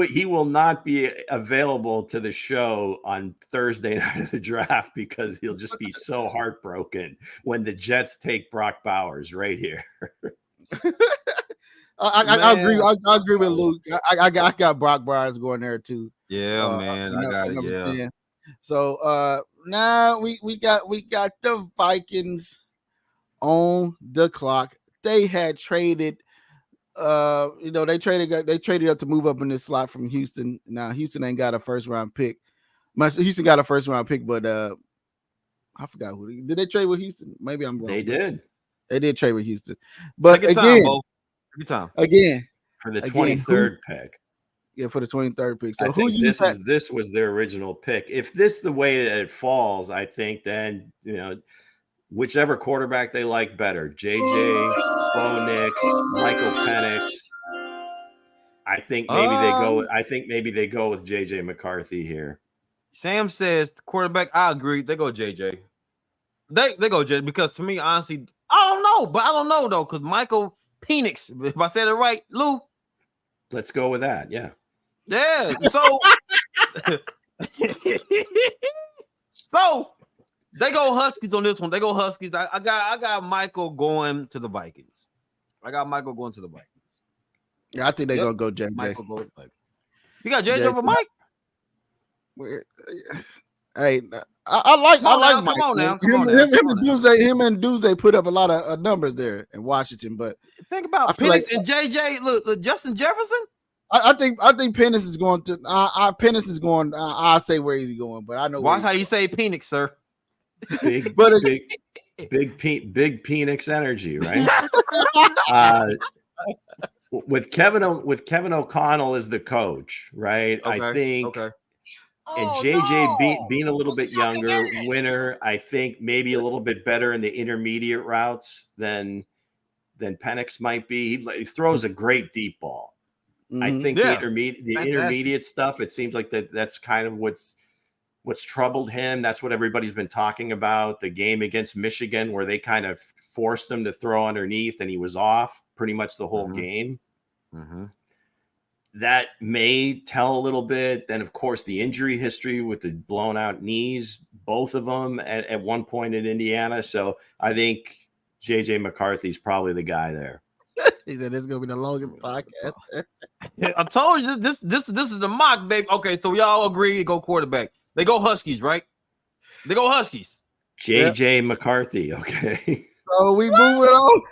He will not be available to the show on Thursday night of the draft because he'll just be so heartbroken when the Jets take Brock Bowers right here. I agree. I agree with Luke. I got Brock Bowers going there too. Yeah, man, I got it. Yeah. 10. So now we got the Vikings on the clock. They had traded. They traded up to move up in this slot from Houston. Now Houston ain't got a first round pick. Houston got a first round pick, but I forgot who did they trade with Houston? Maybe I'm wrong. They did trade with Houston, but again, again for the 23rd pick. Yeah, for the 23rd pick. So this was their original pick. If this the way that it falls, I think then whichever quarterback they like better, JJ, Bo Nix, Michael Penix. I think maybe they go with JJ McCarthy here. Sam says quarterback. I agree. They go JJ. They go JJ because to me, honestly, I don't know though, because Michael Penix. If I said it right, Lou. Let's go with that. Yeah. Yeah. So they go Huskies on this one. They go Huskies. I got Michael going to the Vikings. Yeah, I think they're gonna go JJ. Michael go to the Vikings. You got JJ over Mike? Hey, I like Mike. Come on now. Him and Duze put up a lot of numbers there in Washington. But think about Penix and JJ. Look, Justin Jefferson. I think Penix is going to. Penix is going. I'll say where he's going, but I know. Watch how you say Penix, sir. Big Penix energy, right? With Kevin O'Connell as the coach, right? Okay, I think. Okay. And JJ being a little bit younger, winner, I think maybe a little bit better in the intermediate routes than Penix might be. He throws a great deep ball. Mm-hmm. I think the intermediate stuff, it seems like that's kind of what's troubled him. That's what everybody's been talking about. The game against Michigan where they kind of forced him to throw underneath and he was off pretty much the whole game. Mm-hmm. That may tell a little bit. Then, of course, the injury history with the blown out knees, both of them at one point in Indiana. So I think JJ McCarthy's probably the guy there. He said it's gonna be the longest podcast. I told you this is the mock, baby. Okay, so we all agree to go quarterback. They go Huskies, right? They go Huskies. JJ McCarthy. Okay. So we move it on.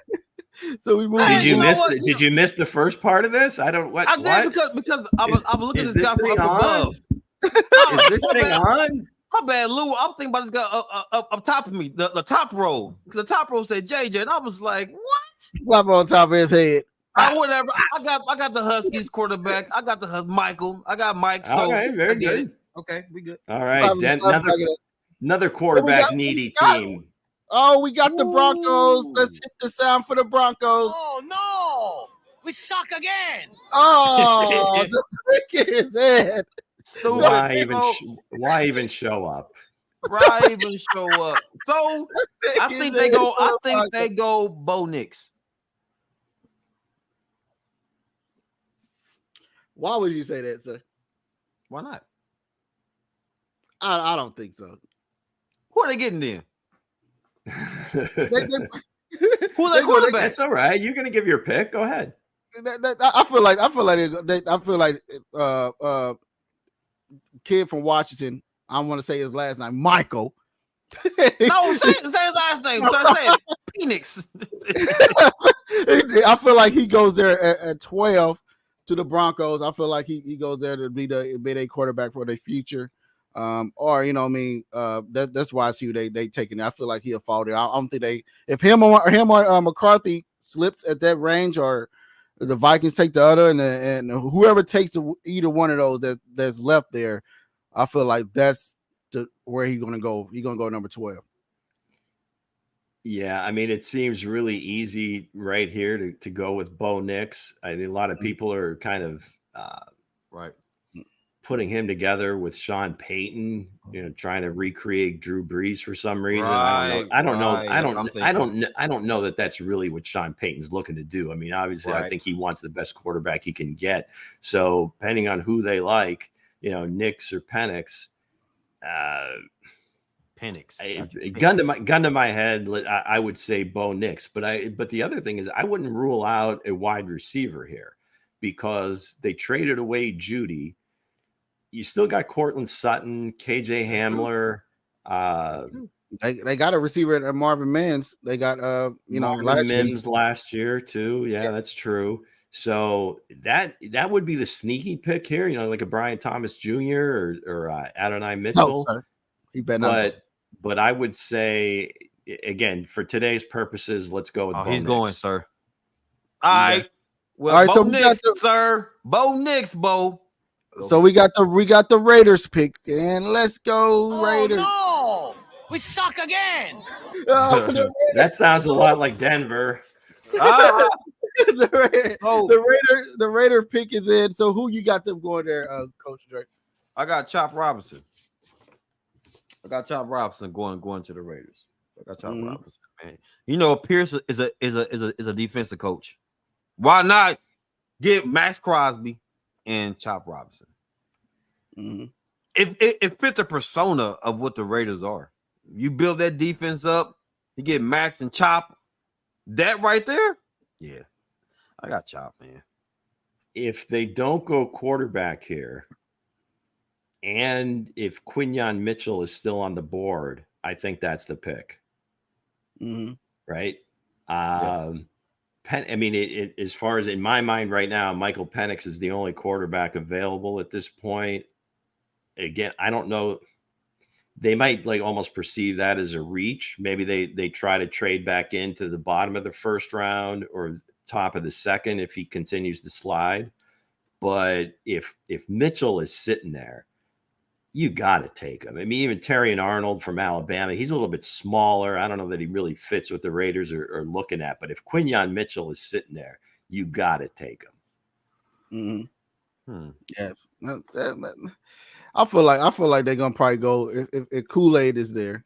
Did you miss the first part of this? I don't. I did because I was looking at this guy from up above. Is this thing on? My bad, Lou. I'm thinking about this guy up top of me, the top row. The top row said JJ, and I was like, "What?" Slap on top of his head. Whatever. I got the Huskies quarterback. I got the Michael. I got Mike. So all right, very good. Okay, we good. All right, another quarterback needy team. Oh, we got the Broncos. Let's hit the sound for the Broncos. Oh, no. We suck again. Oh, the trick is it. Why even show up? Why even show up? So I think they go Bo Nix. Why would you say that, sir? Why not? I don't think so. Who are they getting then? Who they quarterback? That's all right. You're gonna give your pick. Go ahead. I feel like kid from Washington. I want to say his last name, Michael. No, say his last name. Say Penix. I feel like he goes there at 12 to the Broncos. I feel like he goes there to be their quarterback for their future. Or that's why I see they taking it. I feel like he'll fall there. I don't think if him or McCarthy slips at that range, or the Vikings take the other, and whoever takes either one of those that's left there, I feel like that's where he's gonna go. He's gonna go number 12. Yeah, I mean, it seems really easy right here to go with Bo Nix. I think a lot of people are kind of putting him together with Sean Payton, trying to recreate Drew Brees for some reason. I don't know that that's really what Sean Payton's looking to do. I mean, obviously, I think he wants the best quarterback he can get. So depending on who they like, Nix or Penix. Gun to my head, I would say Bo Nix, but the other thing is I wouldn't rule out a wide receiver here because they traded away Judy. You still got Cortland Sutton, KJ Hamler. They got a receiver at Marvin Mims. They got Marvin Mims last year too. Yeah, that's true. So that would be the sneaky pick here. Like a Brian Thomas Jr. or Adonai Mitchell. No, sir. He better not. But I would say, again, for today's purposes, let's go with Bo He's Nix. going, sir. All right. Well, all right, Bo so Nix, sir. Bo Nix, Bo. So we got the Raiders pick, and let's go Raiders. Oh, no! We suck again. That sounds a lot like Denver. The Raider pick is in. So who you got them going there, Coach Drake? I got Chop Robinson. Going to the Raiders. I got Chop Robinson, man. Pierce is a defensive coach. Why not get Max Crosby and Chop Robinson? Mm-hmm. It fit the persona of what the Raiders are. You build that defense up, you get Max and Chop. That right there, yeah. I got Chop, man. If they don't go quarterback here, and if Quinyon Mitchell is still on the board, I think that's the pick. Mm-hmm. Right? As far as in my mind right now, Michael Penix is the only quarterback available at this point. Again, I don't know. They might almost perceive that as a reach. Maybe they try to trade back into the bottom of the first round or top of the second if he continues to slide. But if Mitchell is sitting there, you got to take him. I mean, even Terry and Arnold from Alabama, he's a little bit smaller. I don't know that he really fits what the Raiders are looking at. But if Quinyon Mitchell is sitting there, you got to take him. Mm-hmm. Yeah. I feel like they're gonna probably go if Kool-Aid is there.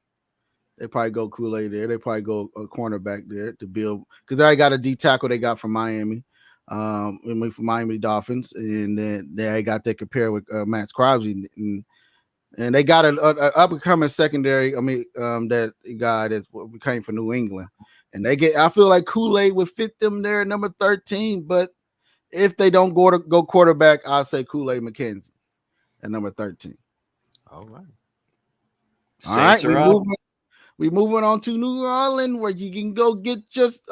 They probably go Kool-Aid there. They probably go a cornerback there to build because they already got a D tackle they got from Miami, from Miami Dolphins, and then they got that compare with Max Crosby, and they got an up and coming secondary. That guy that came from New England, and I feel like Kool-Aid would fit them there at number 13. But if they don't go quarterback, I'll say Kool-Aid McKenzie at number 13. All right. All right. We moving on to New Orleans, where you can go get just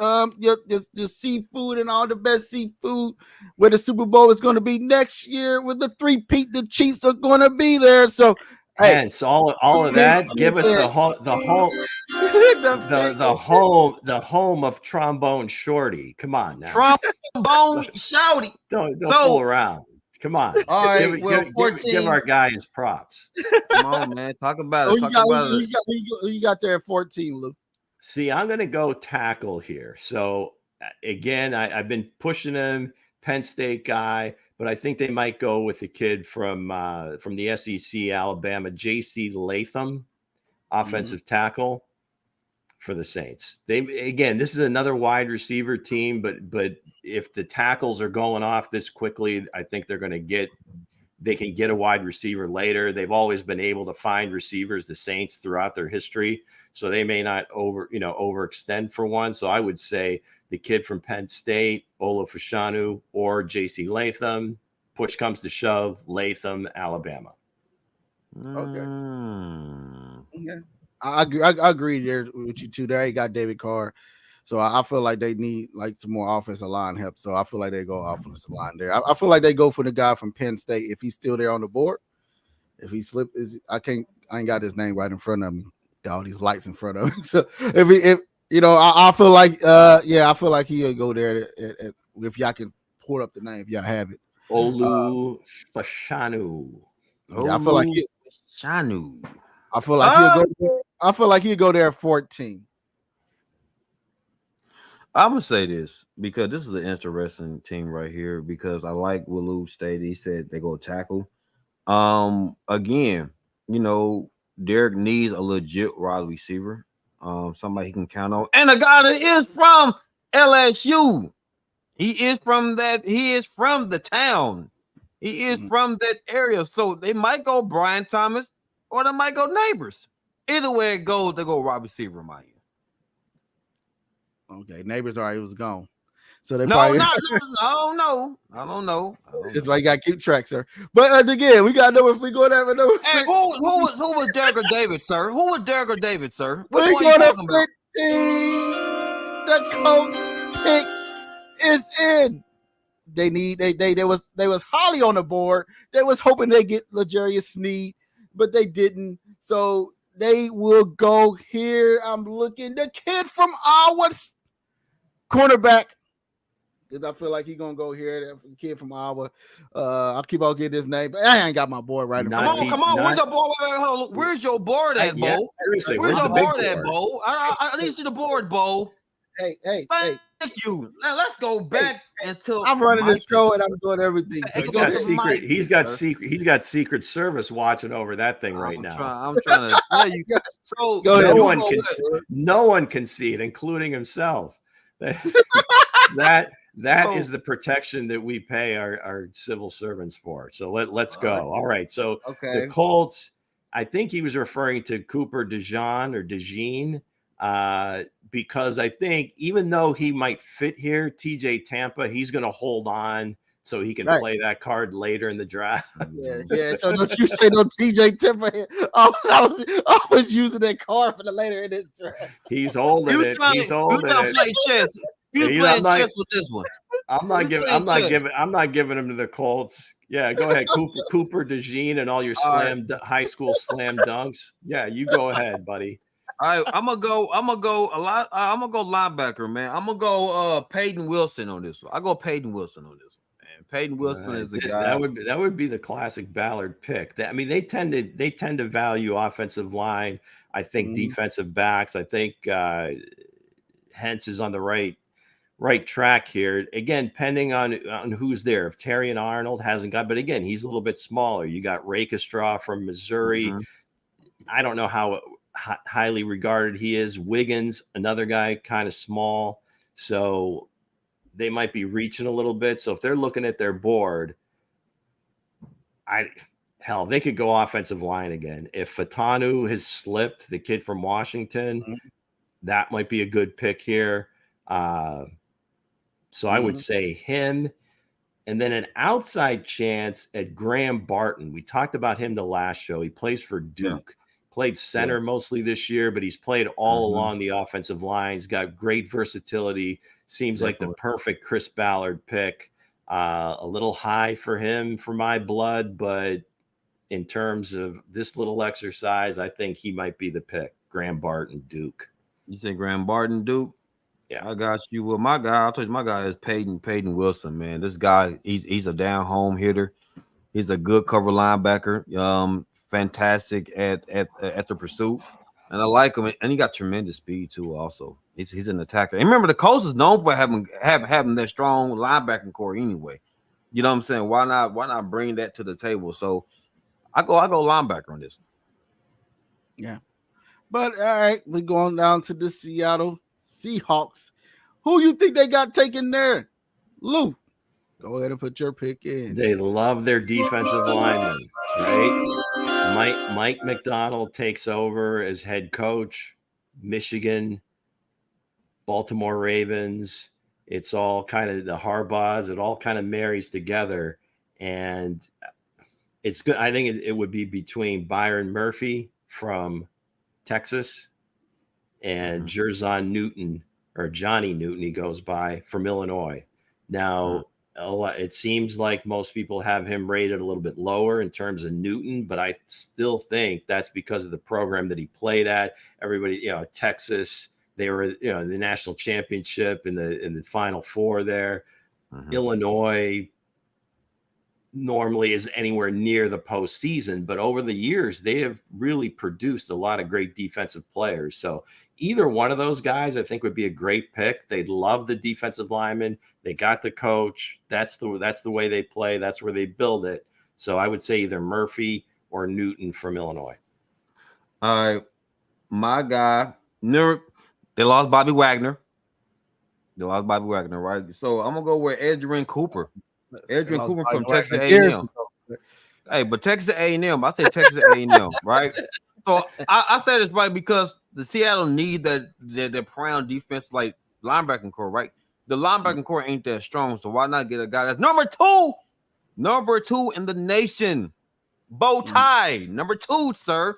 seafood and all the best seafood. Where the Super Bowl is going to be next year with the three-peat, the Chiefs are going to be there. So, Hence, all of that. Give us the home of Trombone Shorty. Come on now, Trombone Shorty. Don't fool around. Come on. All right. Give our guy his props. Come on, man. Talk about it. Who you got there at 14, Luke? See, I'm going to go tackle here. So, again, I've been pushing him, Penn State guy, but I think they might go with the kid from the SEC, Alabama, J.C. Latham, offensive tackle for the Saints. This is another wide receiver team, but if the tackles are going off this quickly, I think they can get a wide receiver later. They've always been able to find receivers, the Saints, throughout their history. So they may not overextend for one. So I would say the kid from Penn State, Ola Fashanu, or J.C. Latham. Push comes to shove, Latham, Alabama. Okay. Yeah. I agree there with you too. They got David Carr. So I feel like they need some more offensive line help. So I feel like they go offensive line there. I feel like they go for the guy from Penn State if he's still there on the board. If he slipped, I ain't got his name right in front of me. Got all these lights in front of me. So I feel like I feel like he'll go there if y'all can pull up the name if y'all have it. Olu Fashanu. I feel like Shanu. I feel like he'll go. I feel like he'll go there at 14. I'm gonna say this because this is an interesting team right here because I like what Lou stated. He said they go tackle. Again, you know, Derek needs a legit wide receiver, somebody he can count on, and a guy that is from LSU. He is from that. He is from the town. He is from that area. So they might go Brian Thomas, or they might go Neighbors. Either way it goes, they go wide receiver in my end. Okay, Neighbors already was gone. So they No, probably no. I don't know. That's why you got to keep track, sir. But again, we got to know if we go there. Hey, who was Derek or David, sir? Who was Derek or David, sir? What We are you go talking to about? 15. The coach pick is in. They was Holly on the board. They was hoping they get L'Jarius Sneed, but they didn't. So they will go here. I'm looking the kid from Iowa, cornerback. Because I feel like he's gonna go here. That kid from Iowa. I'll keep on getting his name, but I ain't got my board right. Come on. Where's your board? Where's your board at, Bo? Yeah, seriously, where's your the big board at, Bo? I need to see the board, Bo. Hey. Thank you. Now let's go back until I'm running the show and I'm doing everything. So he's got secret service watching over that thing right now. I'm trying to tell you. So no one can see it, including himself. That is the protection that we pay our civil servants for. So let's go. All right. So the Colts, I think he was referring to Cooper DeJean, because I think even though he might fit here, TJ Tampa, he's going to hold on so he can play that card later in the draft. Yeah. So don't you say no TJ Tampa here. I was using that card for the later in the draft. He's holding it. He's holding it. Play chess. He's playing chess with this one. I'm not giving him to the Colts. Yeah, go ahead, Cooper DeJean and all your high school slam dunks. Yeah, you go ahead, buddy. All right, I'm gonna go linebacker, man. I'm gonna go Peyton Wilson on this one. I go Peyton Wilson on this one, man. Peyton Wilson is the guy. That would be the classic Ballard pick. They tend to value offensive line. I think defensive backs. I think Hense is on the right track here. Again, depending on who's there. If Terry and Arnold hasn't got, but again, he's a little bit smaller. You got Rakestra from Missouri. I don't know how highly regarded he is. Wiggins, another guy, kind of small. So they might be reaching a little bit. So if they're looking at their board, they could go offensive line again. If Fatanu has slipped, the kid from Washington, that might be a good pick here. So I would say him, and then an outside chance at Graham Barton. We talked about him the last show. He plays for Duke, played center mostly this year, but he's played all along the offensive line. He's got great versatility. Seems like the perfect Chris Ballard pick. A little high for him for my blood, but in terms of this little exercise, I think he might be the pick. Graham Barton, Duke. You say Graham Barton, Duke? Yeah, I got you. Well, I told you my guy is Peyton Wilson, man. This guy, he's a down home hitter. He's a good cover linebacker. Fantastic at the pursuit, and I like him. And he got tremendous speed too. Also, he's an attacker. And remember, the Colts is known for having that strong linebacking core anyway. You know what I'm saying? Why not bring that to the table? So I go linebacker on this one. Yeah, but all right, we're going down to the Seattle Seahawks. Who you think they got taken there? Lou, go ahead and put your pick in. They love their defensive linemen, right? Mike McDonald takes over as head coach. Michigan, Baltimore Ravens. It's all kind of the Harbaughs. It all kind of marries together, and it's good. I think it would be between Byron Murphy from Texas and Jerzon Newton, or Johnny Newton, he goes by, from Illinois. Now, it seems like most people have him rated a little bit lower in terms of Newton, but I still think that's because of the program that he played at. Everybody, Texas, they were, the national championship in the Final Four there. Illinois normally is anywhere near the postseason, but over the years, they have really produced a lot of great defensive players. So either one of those guys, I think, would be a great pick. They love the defensive lineman. They got the coach. That's the way they play. That's where they build it. So I would say either Murphy or Newton from Illinois. All right, my guy. They lost Bobby Wagner. Right? So I'm gonna go with Adrian Cooper. Adrian Cooper from Texas A&M. Hey, but Texas A&M, I say Texas A&M, right? So I say this right because the Seattle need that prime defense like linebacking core, right? The linebacking core ain't that strong, so why not get a guy that's number two in the nation? Bow tie, number 2, sir.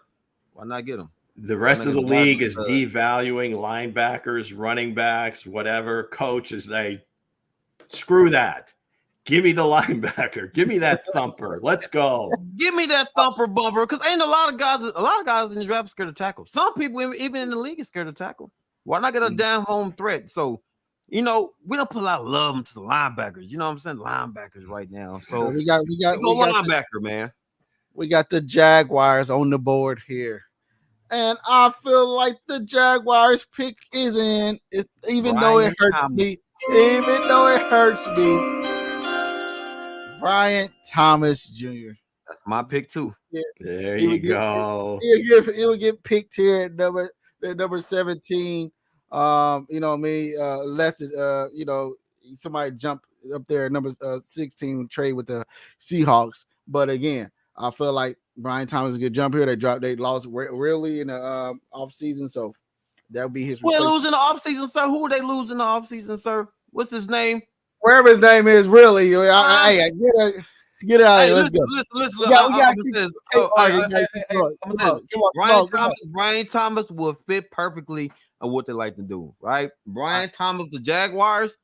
Why not get him? The rest of the league is devaluing linebackers, running backs, whatever. Coaches, they screw that. Give me the linebacker. Give me that thumper. Let's go. Give me that thumper bumper. Because ain't a lot of guys in the draft scared to tackle. Some people even in the league is scared to tackle. Why not get a damn home threat? So, we don't put a lot of love into the linebackers. You know what I'm saying? Linebackers right now. So we got linebacker, man. We got the Jaguars on the board here. And I feel like the Jaguars pick is in, even though it hurts me. Brian Thomas Jr. That's my pick too. Yeah. There you go. It would get picked here at number 17. Somebody jumped up there at number 16 trade with the Seahawks. But again, I feel like Brian Thomas is a good jump here. They lost really in the offseason, so that would be his. Who they losing the offseason, sir? Who are they losing the offseason, sir? What's his name? Wherever his name is, really. Get out of here. Let's go. Brian Thomas will fit perfectly on what they like to do, right? Brian Thomas, the Jaguars,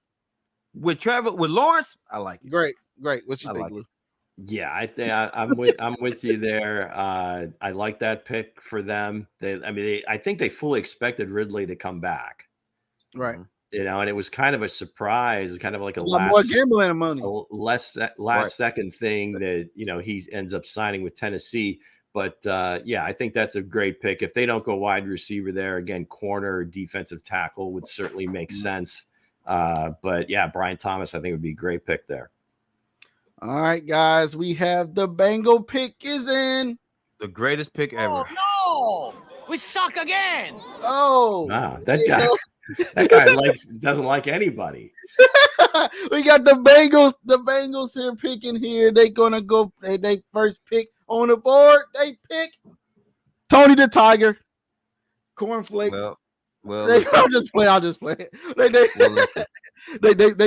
with Lawrence, I like it. Great. What you think, Lou? Yeah, I think I'm with you there. I like that pick for them. I think they fully expected Ridley to come back, right? And it was kind of a surprise, kind of like a more gambling money, last second thing that he ends up signing with Tennessee. But I think that's a great pick. If they don't go wide receiver there, again, corner or defensive tackle would certainly make sense. But yeah, Brian Thomas, I think would be a great pick there. All right, guys, we have the Bengal pick is in. The greatest pick ever. Oh, no! We suck again. Oh, wow, that guy doesn't like anybody. We got the Bengals. The Bengals here picking here. They gonna go. They first pick on the board. They pick Tony the Tiger. Cornflakes. Well, I'll just play. They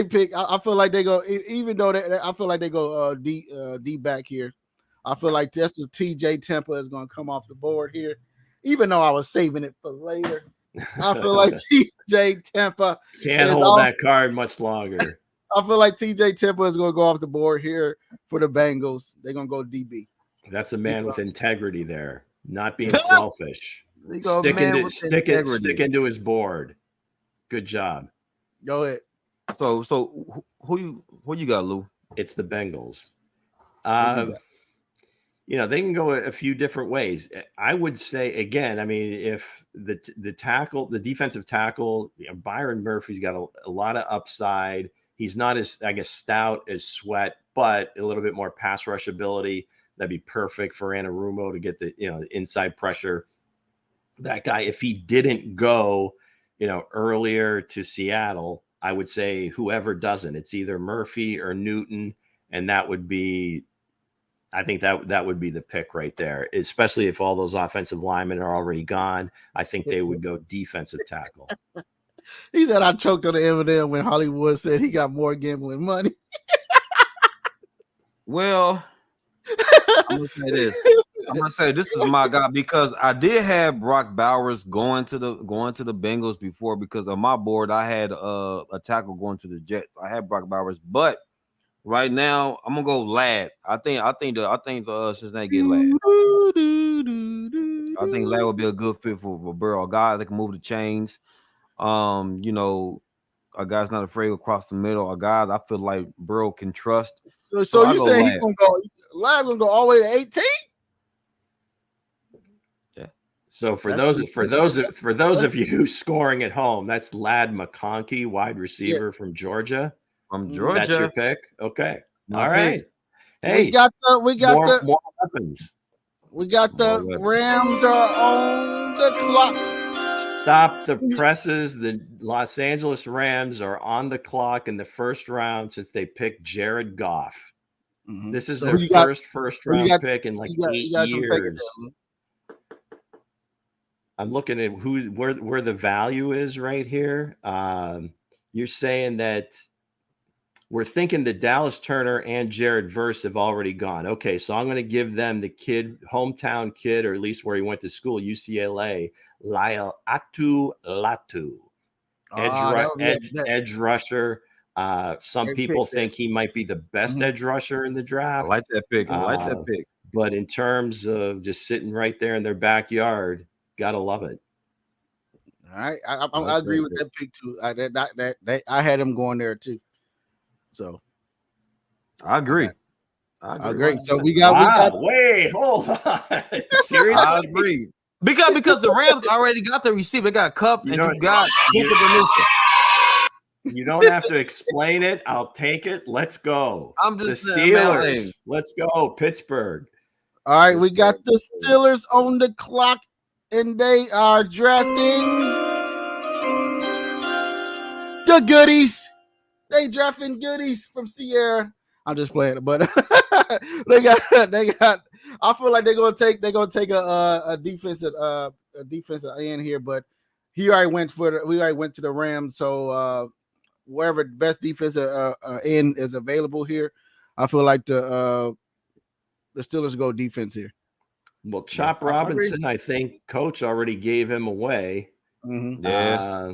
pick. I feel like they go. Even though I feel like they go D back here. I feel like that's what TJ Temple is going to come off the board here. Even though I was saving it for later, I feel like TJ Temple can't hold that card much longer. I feel like TJ Temple is going to go off the board here for the Bengals. They're going to go DB. That's a man with integrity there, not being selfish. Sticking to his board. Good job. Go ahead. So who you got, Lou? It's the Bengals. They can go a few different ways. I would say again. I mean, if the defensive tackle, Byron Murphy's got a lot of upside. He's not as stout as Sweat, but a little bit more pass rush ability. That'd be perfect for Anarumo to get the inside pressure. That guy, if he didn't go, earlier to Seattle, I would say whoever doesn't, it's either Murphy or Newton, and that would be, I think that would be the pick right there. Especially if all those offensive linemen are already gone, I think they would go defensive tackle. He said I choked on the M&M when Hollywood said he got more gambling money. Well, I'm gonna say this is my guy because I did have Brock Bowers going to the Bengals before because on my board I had a tackle going to the Jets. I had Brock Bowers, but right now I'm gonna go Ladd. I think Cincinnati get Ladd. I think Ladd would be a good fit for Burrow, a guy that can move the chains. A guy's not afraid to cross the middle. A guy that I feel like Burrow can trust. So you saying he's gonna go? Ladd gonna go all the way to 18? So for those of you scoring at home, that's Ladd McConkey, wide receiver from Georgia. From Georgia. That's your pick? Okay. All right. Hey, we got the more weapons. we got the More weapons. Rams are on the clock. Stop the presses. The Los Angeles Rams are on the clock in the first round since they picked Jared Goff. Mhm. This is So their who you got? first who you round got- pick in like you got 8 some take it years. down. I'm looking at where the value is right here. You're saying that we're thinking that Dallas Turner and Jared Verse have already gone. Okay, so I'm going to give them the hometown kid, or at least where he went to school, UCLA, Lyle Latu. Edge rusher. Some Great people pick there. think he might be the best edge rusher in the I draft. like that pick. I like that pick. But in terms of just sitting right there in their backyard, gotta love it. All right, I agree with that pick too. I had him going there too. So I agree. I agree. So we got. Wait, hold on. Seriously, I agree. Because the Rams already got the receiver. They got Cup and you got you don't have to explain it. I'll take it. Let's go. I'm just the saying, Steelers. Let's go, Pittsburgh. All right, we got the Steelers on the clock, and they are drafting the goodies. They drafting goodies from Sierra. I'm just playing, but they got. I feel like they're gonna take a defensive end here, but we already went to the Rams, so wherever the best defensive end is available here, I feel like the Steelers go defense here. Well, Chop Robinson, I think Coach already gave him away. Mm-hmm. Yeah.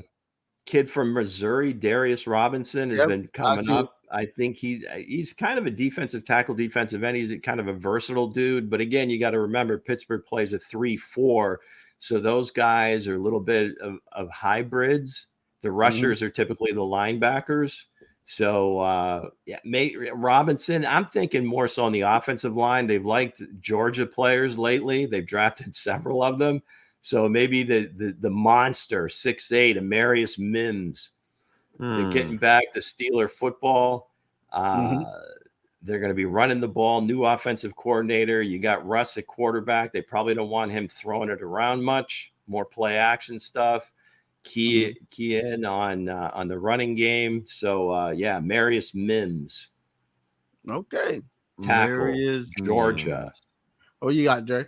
Kid from Missouri, Darius Robinson, has been coming up. I think he's kind of a defensive tackle, defensive end. He's kind of a versatile dude. But again, you got to remember Pittsburgh plays a 3-4. So those guys are a little bit of hybrids. The rushers are typically the linebackers. So, Robinson, I'm thinking more so on the offensive line. They've liked Georgia players lately. They've drafted several of them. So maybe the monster 6'8", Amarius Mims. They're getting back to Steeler football. They're going to be running the ball. New offensive coordinator. You got Russ at quarterback. They probably don't want him throwing it around much. More play action stuff. Key in on the running game. So Marius Mims. Okay. Tackle Georgia. Mims. Oh, you got Jay?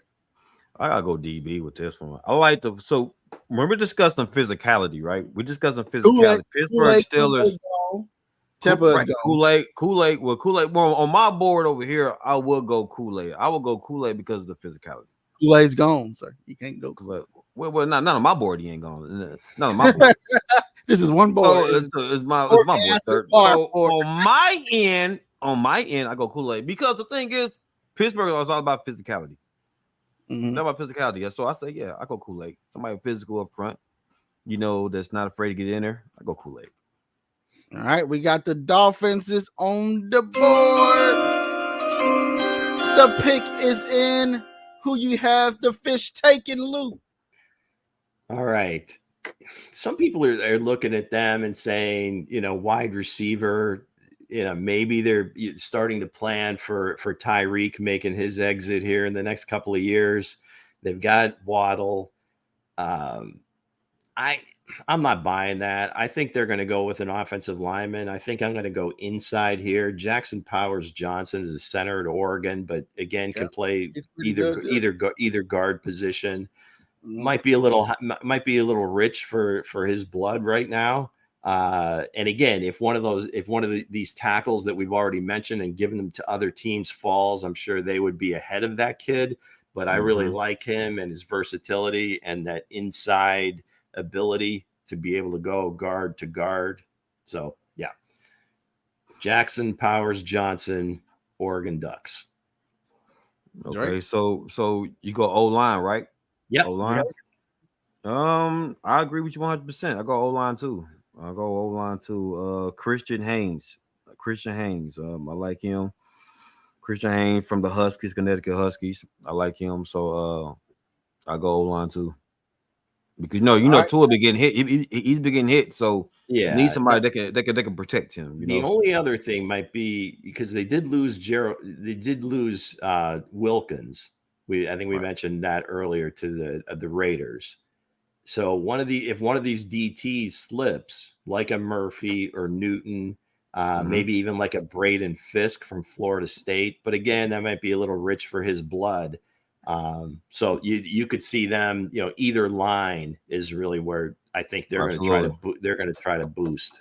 I gotta go DB with this one. I like so when we're discussing physicality, right? We're discussing physicality. Pittsburgh Steelers. Tampa Kool-Aid. Well, Kool-Aid. Well, on my board over here, I will go Kool-Aid. I will go Kool-Aid because of the physicality. Kool-Aid's gone, sir. You can't go Kool-Aid. Well, not on my board. He ain't gone. None of my board. This is one board. It's my board. Third. So on my end, I go Kool-Aid because the thing is, Pittsburgh is all about physicality. Not about physicality. So I say, I go Kool-Aid. Somebody physical up front, that's not afraid to get in there. I go Kool-Aid. All right, we got the Dolphins is on the board. The pick is in. Who you have? The fish taking Luke. All right. Some people are looking at them and saying, wide receiver. Maybe they're starting to plan for Tyreek making his exit here in the next couple of years. They've got Waddle. I'm not buying that. I think they're going to go with an offensive lineman. I think I'm going to go inside here. Jackson Powers Johnson is a center at Oregon, but again can play either guard position. Might be a little rich for his blood right now. And again, if one of these tackles that we've already mentioned and given them to other teams falls, I'm sure they would be ahead of that kid. But I really like him and his versatility and that inside ability to be able to go guard to guard. So Jackson Powers Johnson, Oregon Ducks. Okay, Right. so you go O-line, right? Yep. O-line. I agree with you 100%. I go O-line too. Christian Haynes. I like him. Christian Haynes from the Huskies, Connecticut Huskies. I like him. So I go O-line too. Because Tua been getting hit. He's been getting hit. So Yeah, Need somebody that can protect him. You the know? only other thing might be because they did lose Wilkins. I think we mentioned that earlier to the Raiders. So if one of these DTs slips, like a Murphy or Newton, maybe even like a Braden Fisk from Florida State, but again, that might be a little rich for his blood. So you could see them, either line is really where I think they're going to try to boost.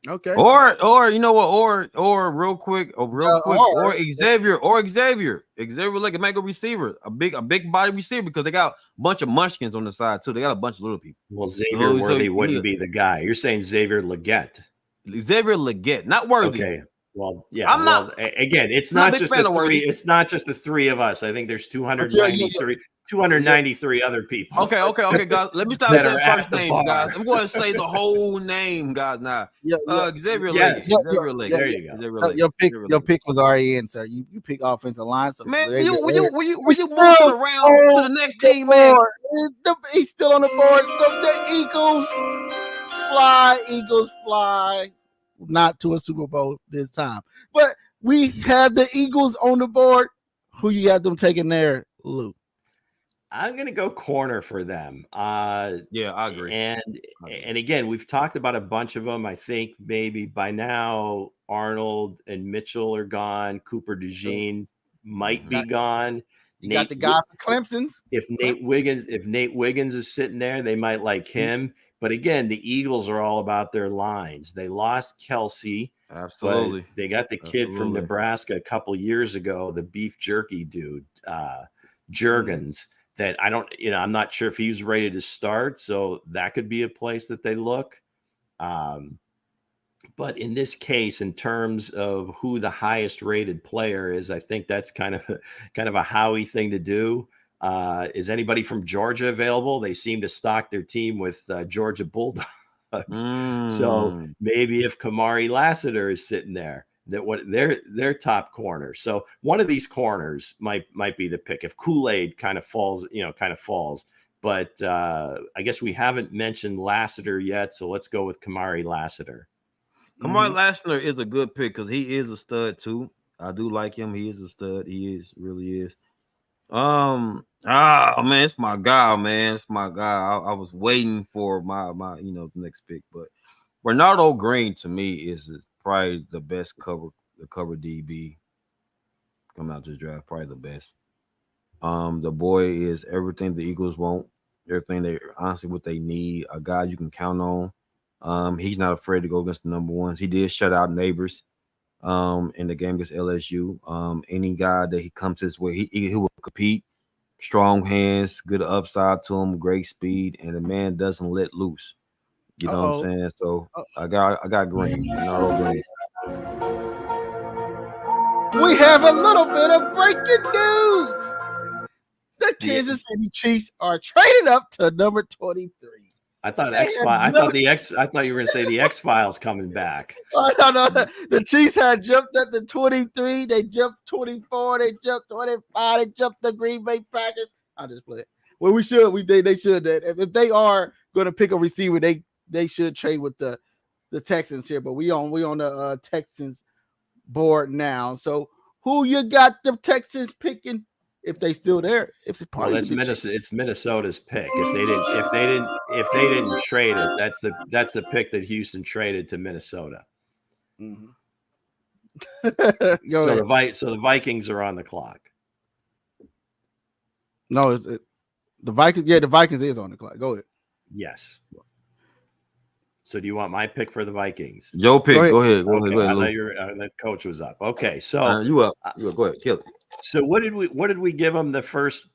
Okay. Or you know what? Or real quick, or Xavier, like a mega receiver, a big body receiver, because they got a bunch of munchkins on the side too. They got a bunch of little people. Well, Xavier Worthy wouldn't be the guy. You're saying Xavier Leggett, not Worthy. Okay. Well, yeah. Again, it's not just the three. It's not just the three of us. I think there's 293 other people. Okay, guys. Let me stop saying first names, guys. I'm going to say the whole name, guys. Now, Xavier Leggett. Xavier Leggett. There you go. Your pick was already in, sir. You pick offensive line. So man, were you moving around to the next team, man? He's still on the board. So the Eagles fly. Not to a Super Bowl this time, but we have the Eagles on the board. Who you got them taking there, Lou? I'm going to go corner for them. Yeah, I agree. And again, we've talked about a bunch of them. I think maybe by now Arnold and Mitchell are gone. Cooper DeJean might be gone. You got the guy for Clemson's. If Nate Wiggins is sitting there, they might like him. But again, the Eagles are all about their lines. They lost Kelsey. Absolutely. They got the kid from Nebraska a couple years ago, the beef jerky dude, Juergens, that I'm not sure if he's ready to start. So that could be a place that they look. But in this case, in terms of who the highest rated player is, I think that's kind of a Howie thing to do. Is anybody from Georgia available? They seem to stock their team with Georgia Bulldogs. So maybe if Kamari Lassiter is sitting there, their top corner. So one of these corners might be the pick if Kool-Aid kind of falls. But I guess we haven't mentioned Lassiter yet, so let's go with Kamari Lassiter. Kamari Lassiter is a good pick because he is a stud too. I do like him. He is a stud. He really is. Man, it's my guy, man. It's my guy. I was waiting for my the next pick, but Bernardo Green to me is probably the best cover DB coming out this draft. Probably the best. The boy is everything the Eagles want, everything they honestly what they need. A guy you can count on. He's not afraid to go against the number ones. He did shut out Neighbors in the game against LSU. Any guy that he comes his way, he will compete. Strong hands, good upside to him, great speed, and the man doesn't let loose. You know what I'm saying? So I got Green. Green. We have a little bit of breaking news. The Kansas City Chiefs are traded up to number 23. I thought I thought you were going to say the X-Files coming back. Oh, no. The Chiefs had jumped up to 23. They jumped 24. They jumped 25. They jumped the Green Bay Packers. I'll just play it. Well, they should. If they are going to pick a receiver, they should trade with the Texans here. But we on the Texans board now. So who you got the Texans picking? If they still there, it's Minnesota's pick. If they didn't trade it, that's the pick that Houston traded to Minnesota. Mm-hmm. So the Vikings are on the clock. No, the Vikings. Yeah, the Vikings is on the clock. Go ahead. Yes. So do you want my pick for the Vikings? Your pick. Go ahead. Go ahead. I thought the coach was up. Okay, so you up? Go ahead. Kill it. So what did we give him the first?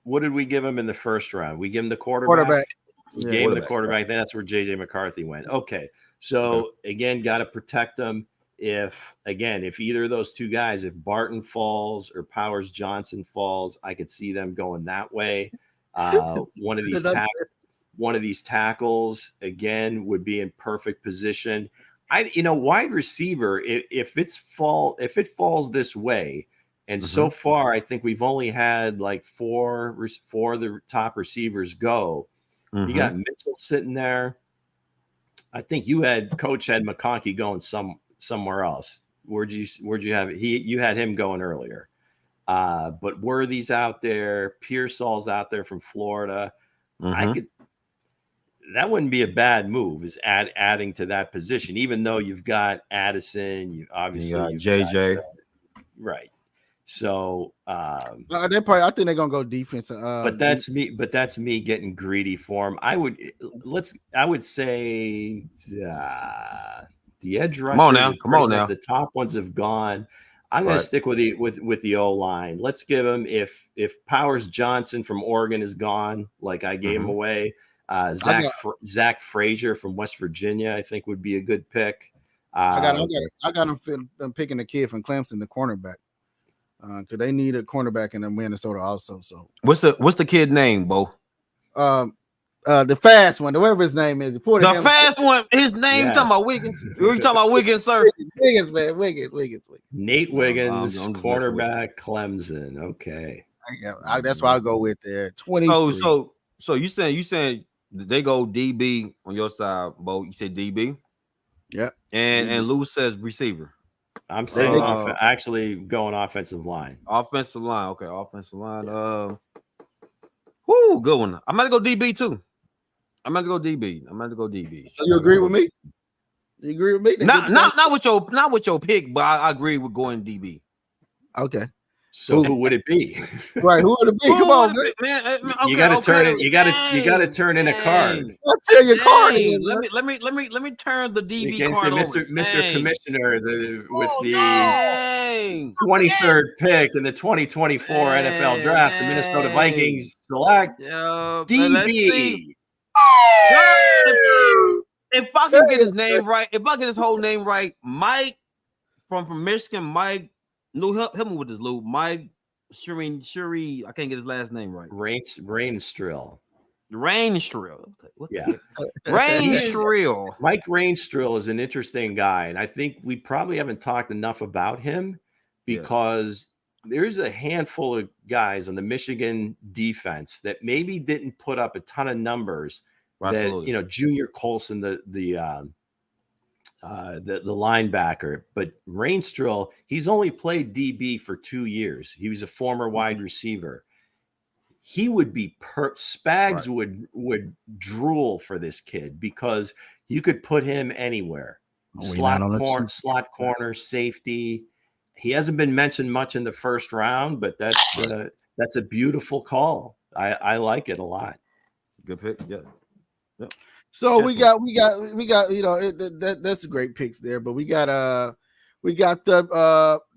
What did we give him in the first round? We give him the quarterback. Yeah, Gave him the quarterback. That's where JJ McCarthy went. Okay. So again, got to protect them. If either of those two guys, if Barton falls or Powers Johnson falls, I could see them going that way. One of these tackles again would be in perfect position. Wide receiver, if it falls this way, and so far I think we've only had like four of the top receivers go. You got Mitchell sitting there, I think Coach had McConkey going somewhere else. Where'd you have it? You had him going earlier. But Worthy's out there, Pearsall's out there from Florida. That wouldn't be a bad move, is adding to that position, even though you've got Addison, you've got JJ. Right. So I think they're gonna go defense. But that's me getting greedy for him. I would say the edge rushers. Come on now. The top ones have gone. I'm going to stick with the O line. Let's give him, if Powers Johnson from Oregon is gone, like I gave him away. Zach Frazier from West Virginia, I think would be a good pick. I got him picking the kid from Clemson, the cornerback, because they need a cornerback in Minnesota also. So what's the kid name, Bo? The fast one, whatever his name is. The fast one. His name talking about Wiggins. We talking about Wiggins, sir. Wiggins, man. Wiggins. Nate Wiggins, cornerback, Clemson. Okay. Yeah, that's what I'll go with there. 20. So you saying they go DB on your side, Bo? You said DB. Yeah. And Lou says receiver. I'm saying actually going offensive line. Offensive line. Okay, offensive line. Whoo, good one. I'm gonna go DB too. I'm gonna go DB. So you agree with me? You agree with me? Not with your pick, but I agree with going DB. Okay. So who would it be? Right, who would it be? Come on, man. Okay, you got to turn it. You got to turn in a card. I'll tell your card. Let me turn the DB card over. Mr. Commissioner, with the 23rd pick in the 2024 NFL Draft, the Minnesota Vikings select DB. If I can get his name right, if I get his whole name right, Mike from Michigan, Mike. Lou, help me with this, Lou. Mike Shuri, I can't get his last name right. Rainstrill. Yeah. Rainstrill. Mike Rainstrill is an interesting guy, and I think we probably haven't talked enough about him because there's a handful of guys on the Michigan defense that maybe didn't put up a ton of numbers. Absolutely. That Junior Colson, the linebacker, but Rainstrill, he's only played DB for 2 years. He was a former wide receiver. He would be Spags would drool for this kid because you could put him anywhere. Slot corner, safety. He hasn't been mentioned much in the first round, but that's a beautiful call. I like it a lot. Good pick. Yeah. So we got that's great picks there, but we got the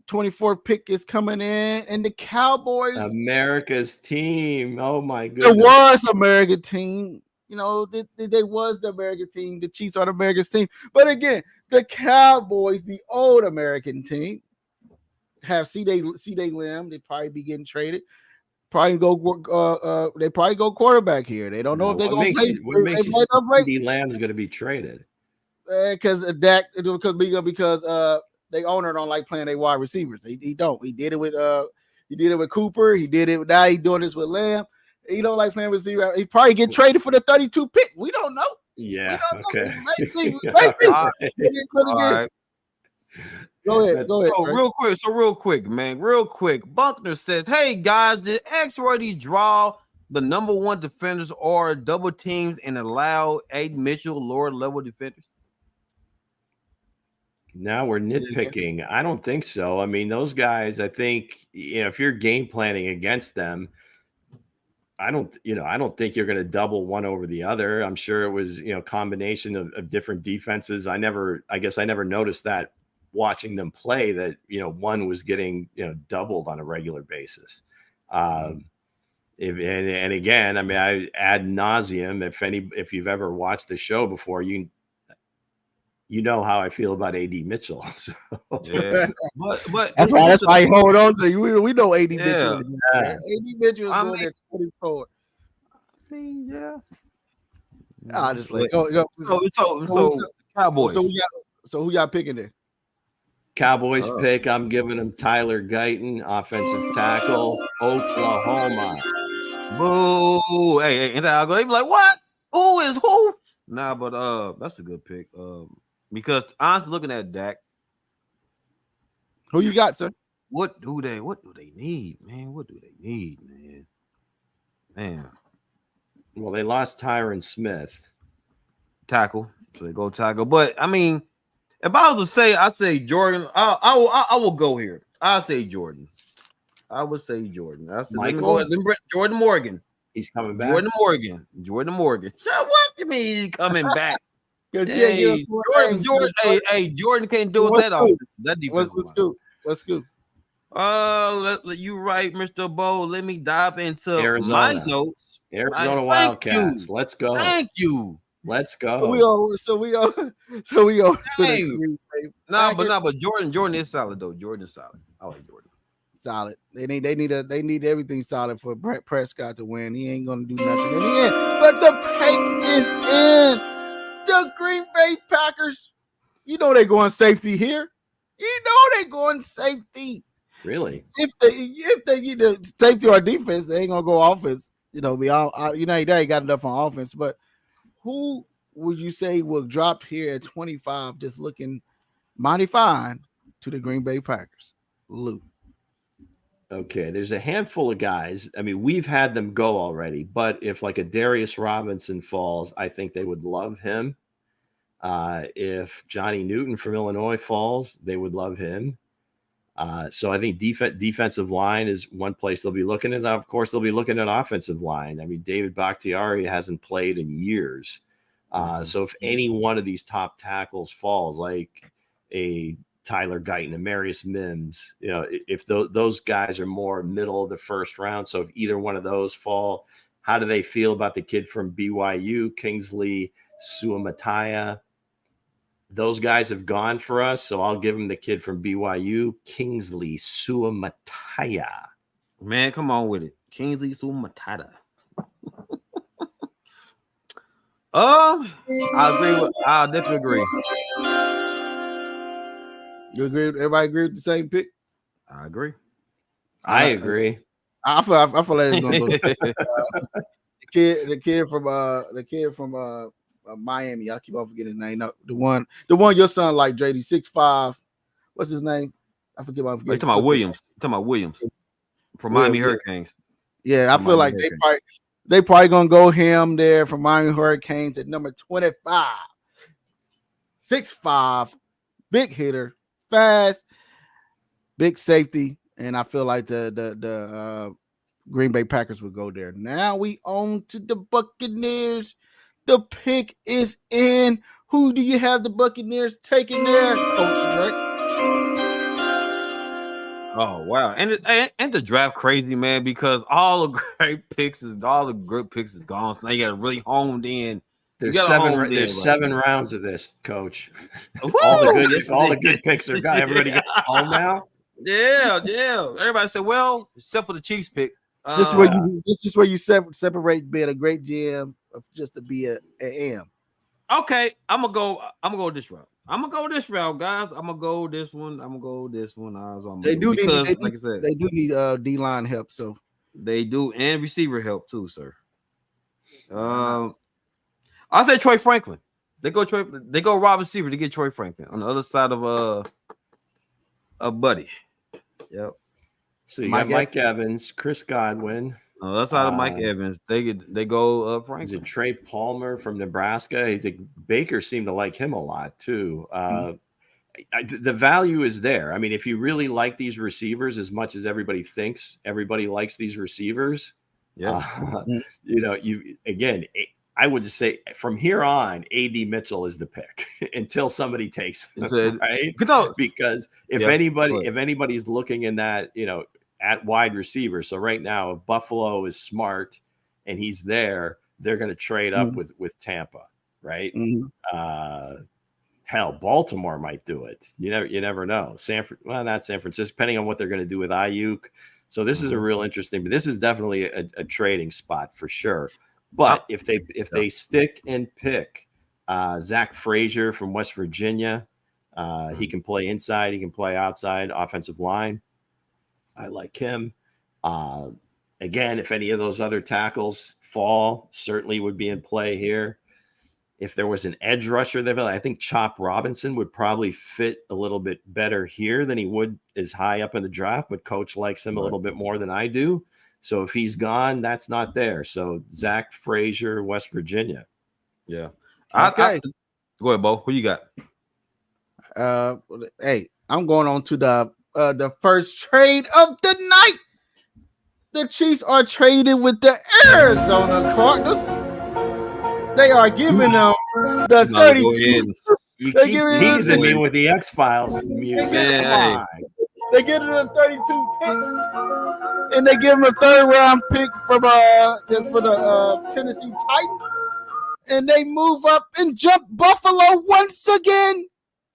24th pick is coming in, and the Cowboys, America's team. Oh my goodness, it was American team. They was the American team. The Chiefs are the America's team, but again, the Cowboys, the old American team, have C.J. Lamb. They probably be getting traded. They probably go quarterback here. They don't know if they're going to play. What makes you think C.D. Lamb's going to be traded? Because they owner don't like playing their wide receivers. He don't. He did it with Cooper. Now he's doing this with Lamb. He don't like playing receiver. He probably get traded for the 32 pick. We don't know. Yeah. Okay. All right. Go ahead. Real quick, man. Real quick. Buckner says, "Hey guys, did X already draw the number one defenders or double teams and allow Aiden Mitchell lower level defenders?" Now we're nitpicking. I don't think so. I mean, those guys, I think, if you're game planning against them, I don't think you're going to double one over the other. I'm sure it was, combination of different defenses. I guess I never noticed that watching them play, that one was getting doubled on a regular basis. And again, I mean, I ad nauseum, if you've ever watched the show before, you know how I feel about AD Mitchell. So. Yeah. but that's why you hold on to you. We know AD Mitchell. Yeah. AD Mitchell is going at 24. I mean, yeah. I'll just play. Go. So Cowboys. So who y'all picking there? Cowboys pick. I'm giving them Tyler Guyton, offensive tackle, Oklahoma. Boo! Hey, and I'll go. They be like, "What? Who is who?" Nah, but that's a good pick. Because honestly, looking at Dak, Who you got, sir? what do they need, man? What do they need, man? Man, Well, they lost Tyron Smith. tackle. So they go tackle. But I mean, if I was to say, I say Jordan. I will go here. I say Jordan. I would say Jordan. I said, let me go Michael? ahead. Let me bring Jordan Morgan. He's coming back. Jordan Morgan. So what you mean he's coming back? 'Cause you ain't Hey, give us four names, Jordan can't do it What's that scoop? often. That defense. What's scoop? What's scoop? You right, Mr. Bo. Let me dive into Arizona. my notes. Arizona Thank Wildcats. you. Let's go. Thank you. Let's So go. we go to the Dang. Green Bay Nah, Packers. but Jordan is solid though. Jordan is solid. I like Jordan. Solid. They need everything solid for Prescott to win. He ain't gonna do nothing in the end. But the paint is in. The Green Bay Packers. You know they're going safety here. You know they're going safety. Really? If they either safety or defense, they ain't gonna go offense. You know, they ain't got enough on offense. But who would you say will drop here at 25, just looking mighty fine to the Green Bay Packers? Luke. Okay, there's a handful of guys. I mean, we've had them go already, but if like a Darius Robinson falls, I think they would love him. If Johnny Newton from Illinois falls, they would love him. So I think defensive line is one place they'll be looking at. Of course, they'll be looking at offensive line. I mean, David Bakhtiari hasn't played in years. So if any one of these top tackles falls, like a Tyler Guyton, Amarius Mims, you know, if those guys are more middle of the first round. So if either one of those fall, how do they feel about the kid from BYU, Kingsley Suamataia? Those guys have gone for us, so I'll give him the kid from BYU, Kingsley Suamataia. Man, come on with it. Kingsley Suamataia. I definitely agree. You agree? Everybody agree with the same pick? I agree. I agree. I feel like it's gonna go. the kid from Miami. I keep on forgetting his name. No, the one your son like JD 6'5". What's his name? I forget. You talking about Williams? From Miami Hurricanes. Yeah, I feel like they probably gonna go him there from Miami Hurricanes at number 25. 6'5", big hitter, fast, big safety, and I feel like the Green Bay Packers would go there. Now we on to the Buccaneers. The pick is in. Who do you have the Buccaneers taking there, Coach Drake? Oh wow, and the draft crazy, man, because all the good picks is gone. So now you got to really honed in. There's seven rounds of this, Coach. Woo! all the good picks are gone. Everybody gets home now. Yeah. Everybody said, well, except for the Chiefs pick. This is where you separate being a great GM of just to be an AM. Okay, I'm gonna go this route. I'm gonna go this route, guys. I'm gonna go this one. They do need D-line help, so they do, and receiver help too, sir. I say Troy Franklin. They go rob receiver to get Troy Franklin on the other side of Buddy. Yep. So you got Mike Evans, Chris Godwin. On the other side of Mike Evans, they go Franklin. Is it Trey Palmer from Nebraska? I think Baker seemed to like him a lot too. The value is there. I mean, if you really like these receivers as much as everybody thinks everybody likes these receivers, I would just say from here on, AD Mitchell is the pick until somebody takes him, right? Because if anybody's looking in that, at wide receiver. So right now, if Buffalo is smart and he's there, they're going to trade up with Tampa, right? Hell, Baltimore might do it. You never know. Not San Francisco, depending on what they're going to do with Ayuk. So this is a real interesting, but this is definitely a trading spot for sure. But if they stick and pick Zach Frazier from West Virginia, he can play inside, he can play outside, offensive line. I like him. Again, if any of those other tackles fall, certainly would be in play here. if there was an edge rusher there, I think Chop Robinson would probably fit a little bit better here than he would as high up in the draft, but coach likes him a little bit more than I do. So if he's gone, that's not there. So Zach Frazier, West Virginia. Yeah. Okay. Go ahead, Bo. Who you got? Hey, I'm going on to the first trade of the night. The Chiefs are trading with the Arizona Cardinals. They are giving them the 32. You keep teasing me with the X-Files music. Yeah, they give them a 32 pick, and they give them a 3rd round pick for the Tennessee Titans, and they move up and jump Buffalo once again.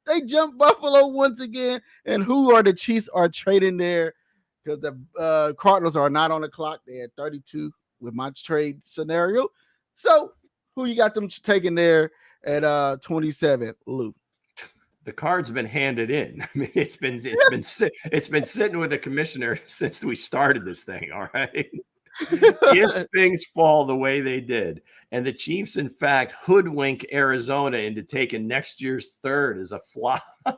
They jump Buffalo once again, and who are the Chiefs are trading there? Because the Cardinals are not on the clock. They're at 32 with my trade scenario. So who you got them taking there at 27, Lou? The card's been handed in. I mean, it's been sitting with the commissioner since we started this thing. All right. If things fall the way they did, and the Chiefs, in fact, hoodwink Arizona into taking next year's 3rd as a flop. I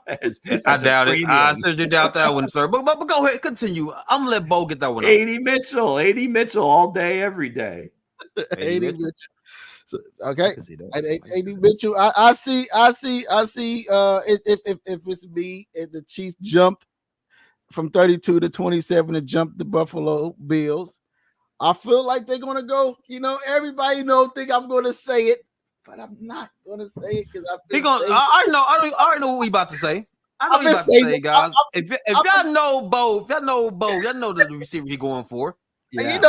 doubt it. I certainly doubt that one, sir. But go ahead, continue. I'm gonna let Bo get that one. AD Mitchell, all day, every day. AD Mitchell. So, okay, AD Mitchell. I see. If it's me, and the Chiefs jumped from 32 to 27 and jumped the Buffalo Bills, I feel like they're gonna go. Everybody think I'm gonna say it, but I'm not gonna say it because I already know what we about to say. I know what you about to say, guys. If y'all know Bo, y'all know the receiver he going for. Yeah.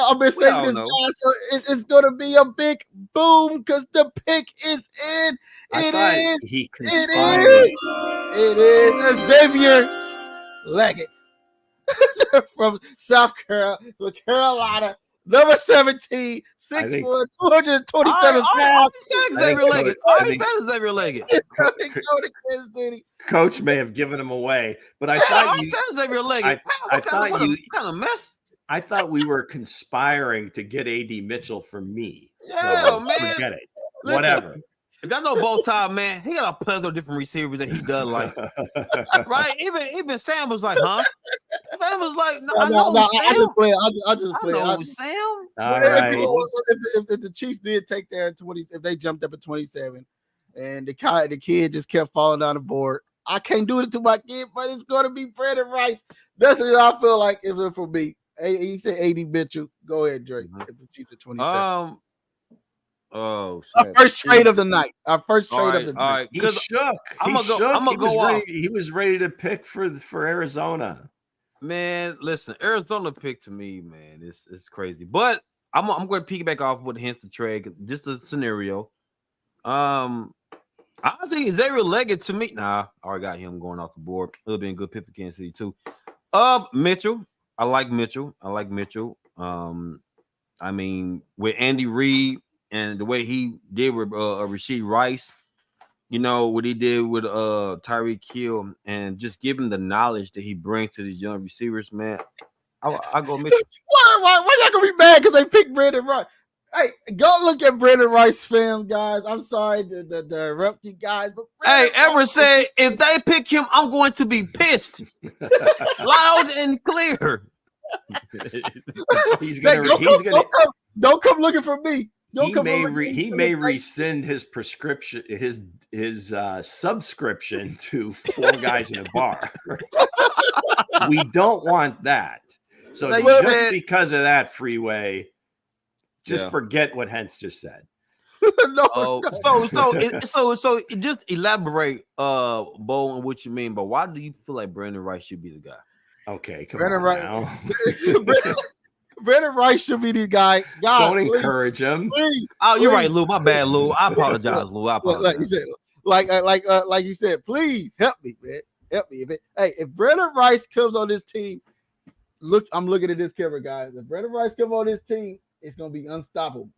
I've been saying this, guys, so it's going to be a big boom because the pick is in. It is Xavier Leggett from South Carolina, number 17, 6'4", 227 pounds. Xavier Leggett. Xavier Leggett. Coach may have given him away, but I thought you said Xavier Leggett. I thought you kind of mess. I thought we were conspiring to get AD Mitchell for me. Yeah, so man. Forget it. Listen, whatever. If y'all know Bo Todd, man, he got a plethora of different receivers that he does like. Right? Even Sam was like, huh? Sam was like, no, I know Sam. I just play. I know Sam. All right. If the Chiefs did take their 20, if they jumped up at 27 and the kid just kept falling down the board, I can't do it to my kid, but it's going to be Brandon Rice. That's what I feel like if it for me. He said AD Mitchell. Go ahead, Drake. If the Chiefs at 27. Oh, shit. Our first trade of the night. All right. He shook. He was ready to pick for Arizona. Man, listen, Arizona pick to me, man, it's crazy. But I'm going to piggyback off with Hense trade, just a scenario. Honestly, Xavier Leggett to me. Nah, I already got him going off the board. It would have been a good pick for Kansas City too. Mitchell. I like Mitchell. I mean, with Andy Reid and the way he did with Rashid Rice, what he did with Tyreek Hill, and just giving the knowledge that he brings to these young receivers, man. I go Mitchell. Why y'all gonna be mad because they picked Brandon Rice? Hey, go look at Brandon Rice film, guys. I'm sorry to interrupt you guys, but Ever said if they pick him, I'm going to be pissed, loud and clear. Don't come looking for me. He may rescind his prescription, his subscription to Four Guys in a Bar. We don't want that. So just because of that, Freeway, forget what Hense just said. So just elaborate, Bo, on what you mean. But why do you feel like Brandon Rice should be the guy? Okay, Brandon Rice should be the guy. God, don't encourage him. Please, you're right, Lou. My bad, Lou. I apologize, Lou. I apologize. Like he said, please help me, man. Help me. If Brandon Rice comes on this team, I'm looking at this camera, guys. If Brandon Rice comes on this team, it's gonna be unstoppable.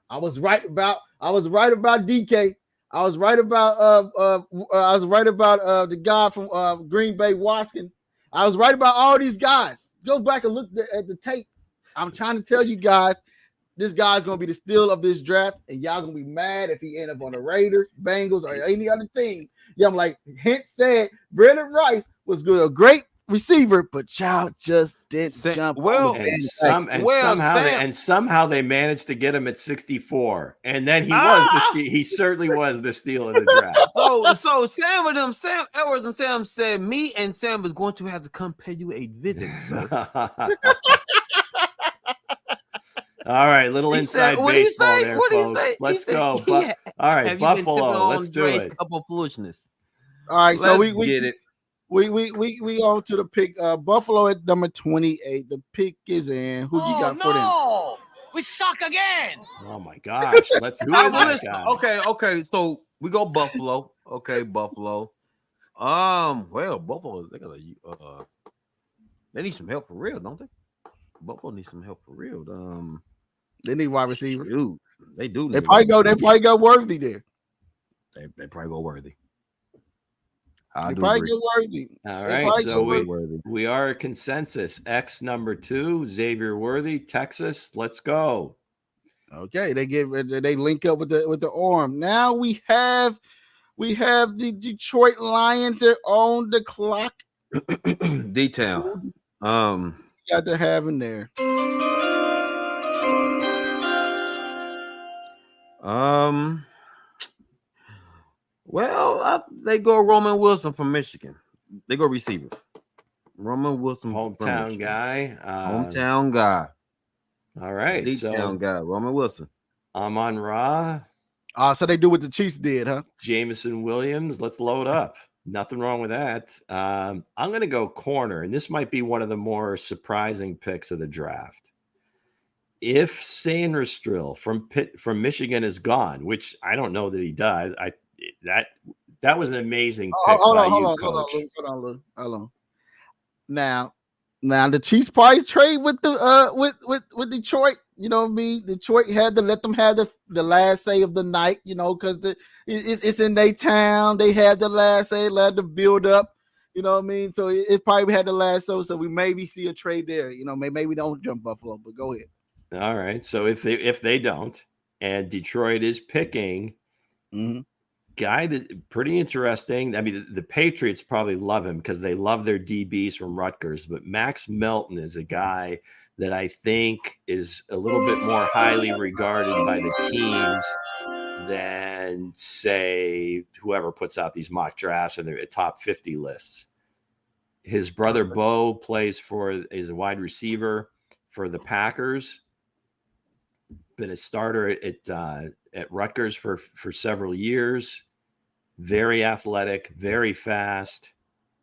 I was right about DK. I was right about the guy from Green Bay, Watkins. I was right about all these guys. Go back and look at the tape. I'm trying to tell you guys, this guy's gonna be the steal of this draft, and y'all gonna be mad if he end up on the Raiders, Bengals, or any other team. Yeah, I'm like, Hense said Brandon Rice was good, a great receiver, but y'all just didn't jump. Well, somehow they managed to get him at 64, and then he certainly was the steal of the draft. So Sam Edwards and Sam said me and Sam was going to have to come pay you a visit, sir. All right, little inside baseball there, folks. Let's go. All right, Buffalo. Let's do it. Couple of foolishness. All right, so we get it. We on to the pick. Buffalo at number 28. The pick is in. Who you got for them? We suck again. Oh my gosh! Who is that guy? Okay. So we go Buffalo. Okay, Buffalo. Well, Buffalo. They need some help for real, don't they? Buffalo needs some help for real. They need wide receiver. Dude, they do. They probably go Worthy there. They probably go Worthy. They probably go Worthy. All right, so we are a consensus. X number 2, Xavier Worthy, Texas. Let's go. Okay, they link up with the arm. Now we have the Detroit Lions. They're on the clock. D-Town. Got to have in there. Well, they go Roman Wilson from Michigan. They go receiver. Roman Wilson, hometown guy. Hometown guy. All right, hometown guy. Roman Wilson. Amon-Ra. So they do what the Chiefs did, huh? Jameson Williams. Let's load up. Nothing wrong with that. I'm going to go corner, and this might be one of the more surprising picks of the draft. If Sanders-Strill from Michigan is gone, which I don't know that he does, that was an amazing pick. Hold on. Now the Chiefs probably trade with with Detroit. You know what I mean? Detroit had to let them have the last say of the night. You know, because it's in their town. They had the last say. Let them build up. You know what I mean? So it probably had the last say. So we maybe see a trade there. You know, maybe we don't jump Buffalo, but go ahead. All right. So if they don't, and Detroit is picking. Mm-hmm. Guy that's pretty interesting. I mean, the Patriots probably love him because they love their DBs from Rutgers, but Max Melton is a guy that I think is a little bit more highly regarded by the teams than, say, whoever puts out these mock drafts and their top 50 lists. His brother Bo is a wide receiver for the Packers. Been a starter at Rutgers for several years. Very athletic, very fast.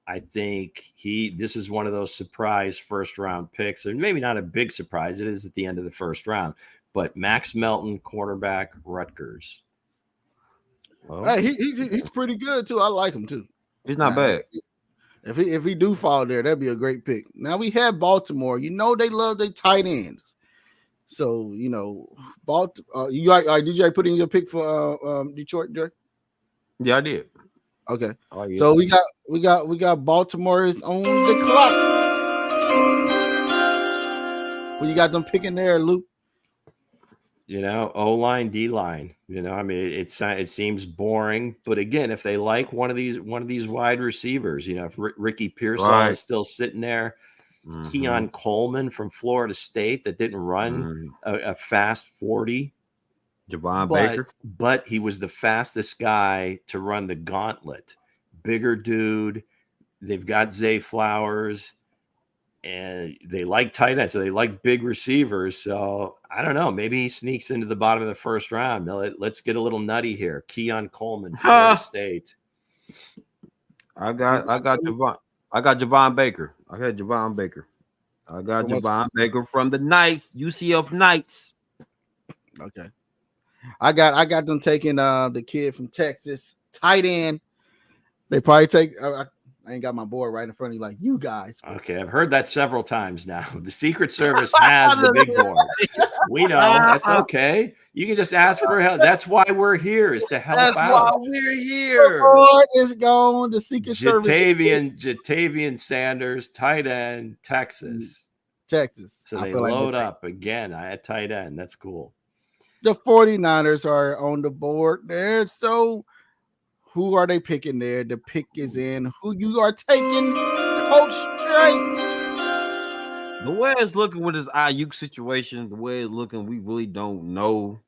I think this is one of those surprise first round picks, and maybe not a big surprise. It is at the end of the first round, but Max Melton, quarterback, Rutgers. Well, hey, he's pretty good too. I like him too. He's not bad. If he do fall there, that'd be a great pick. Now we have Baltimore. You know they love their tight ends. So, you know, did you put in your pick for Detroit, Jay? Yeah, I did. Okay. Oh, yeah. So we got Baltimore is on the clock. What you got them picking there, Luke? You know, O-line, D-line. You know, I mean, it seems boring, but again, if they like one of these wide receivers, you know, if Ricky Pearsall is still sitting there. Mm-hmm. Keon Coleman from Florida State that didn't run a fast 40. Javon Baker. But he was the fastest guy to run the gauntlet. Bigger dude. They've got Zay Flowers. And they like tight ends, so they like big receivers. So I don't know. Maybe he sneaks into the bottom of the first round. Let's get a little nutty here. Keon Coleman, Florida State. I got Javon. I got Javon Baker. I got Javon Baker. I got Javon Baker from the Knights, UCF Knights. Okay. I got them taking the kid from Texas, tight end. They probably take I ain't got my board right in front of you like you guys. Okay, I've heard that several times now. The Secret Service has the big board. We know. That's okay. You can just ask for help. That's why we're here, is to help out. That's why we're here. The board is gone. The Secret Service. Jatavian Sanders, tight end, Texas. Texas. So I they feel like load they'll take up again at tight end. That's cool. the 49ers are on the board there. So who are they picking there? The pick is in. Who you are taking, Coach Drake? The way it's looking with this Ayuk situation, the way it's looking, we really don't know.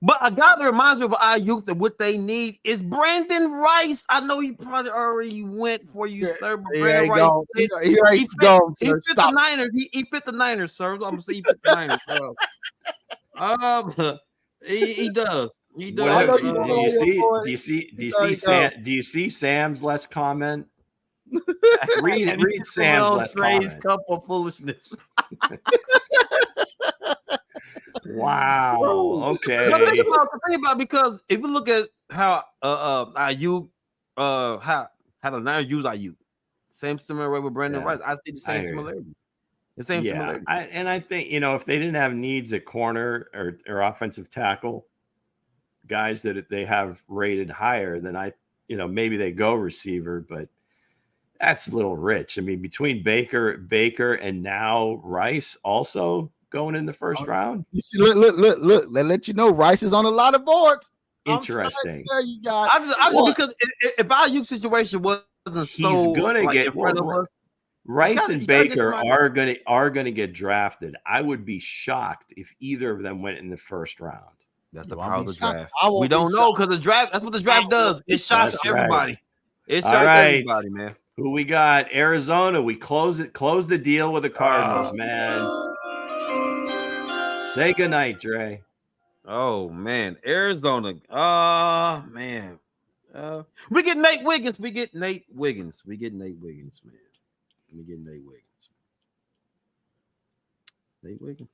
But a guy that reminds me of Ayuk that what they need is Brandon Rice. I know he probably already went for you, sir. But Brandon He Rice, gone. He gone, he sir. fit the Stop. Niners. He fit the Niners, sir. I'm gonna say he fit the Niners. He does. He does. I know Whatever. you Do don't you like your see? boy. Do you see? Do you He's see already Sam? gone. Do you see Sam's last comment? And Read he Sam's on last Trey's comment. cup of foolishness. Wow. Oh. Okay. But think about because if you look at how Ayuk how the Niners use Ayuk, same similar way with Brandon Rice. I see the same similarity. The same similarity. I think if they didn't have needs at corner or offensive tackle, guys that they have rated higher, then maybe they go receiver, but that's a little rich. I mean, between Baker and now Rice also going in the first round. You see, look. They let you know Rice is on a lot of boards. Interesting. You guys. Because if Ayuk situation wasn't he's gonna get in front of us, Rice and Baker are gonna get drafted. I would be shocked if either of them went in the first round. That's the power of the draft. We don't know because the draft. That's what the draft does. It shocks everybody. Right. It shocks everybody, man. Who we got? Arizona. We close the deal with the Cardinals, man. Say goodnight, Dre. Oh man, Arizona. Man. We get Nate Wiggins. We get Nate Wiggins, man. Nate Wiggins.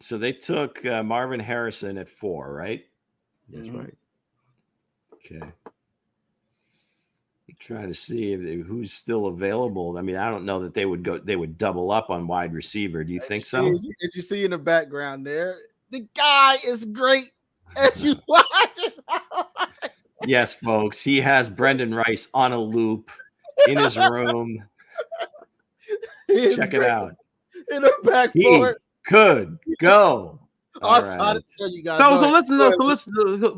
So they took Marvin Harrison at 4, right? That's right. Okay. Trying to see who's still available. I mean, I don't know that they would double up on wide receiver. Do you think so? As you see in the background there, the guy is great. As you watch it. Yes, folks. He has Brendan Rice on a loop in his room. Check it out. In the backboard. He could go. I'm trying to tell you guys. So listen.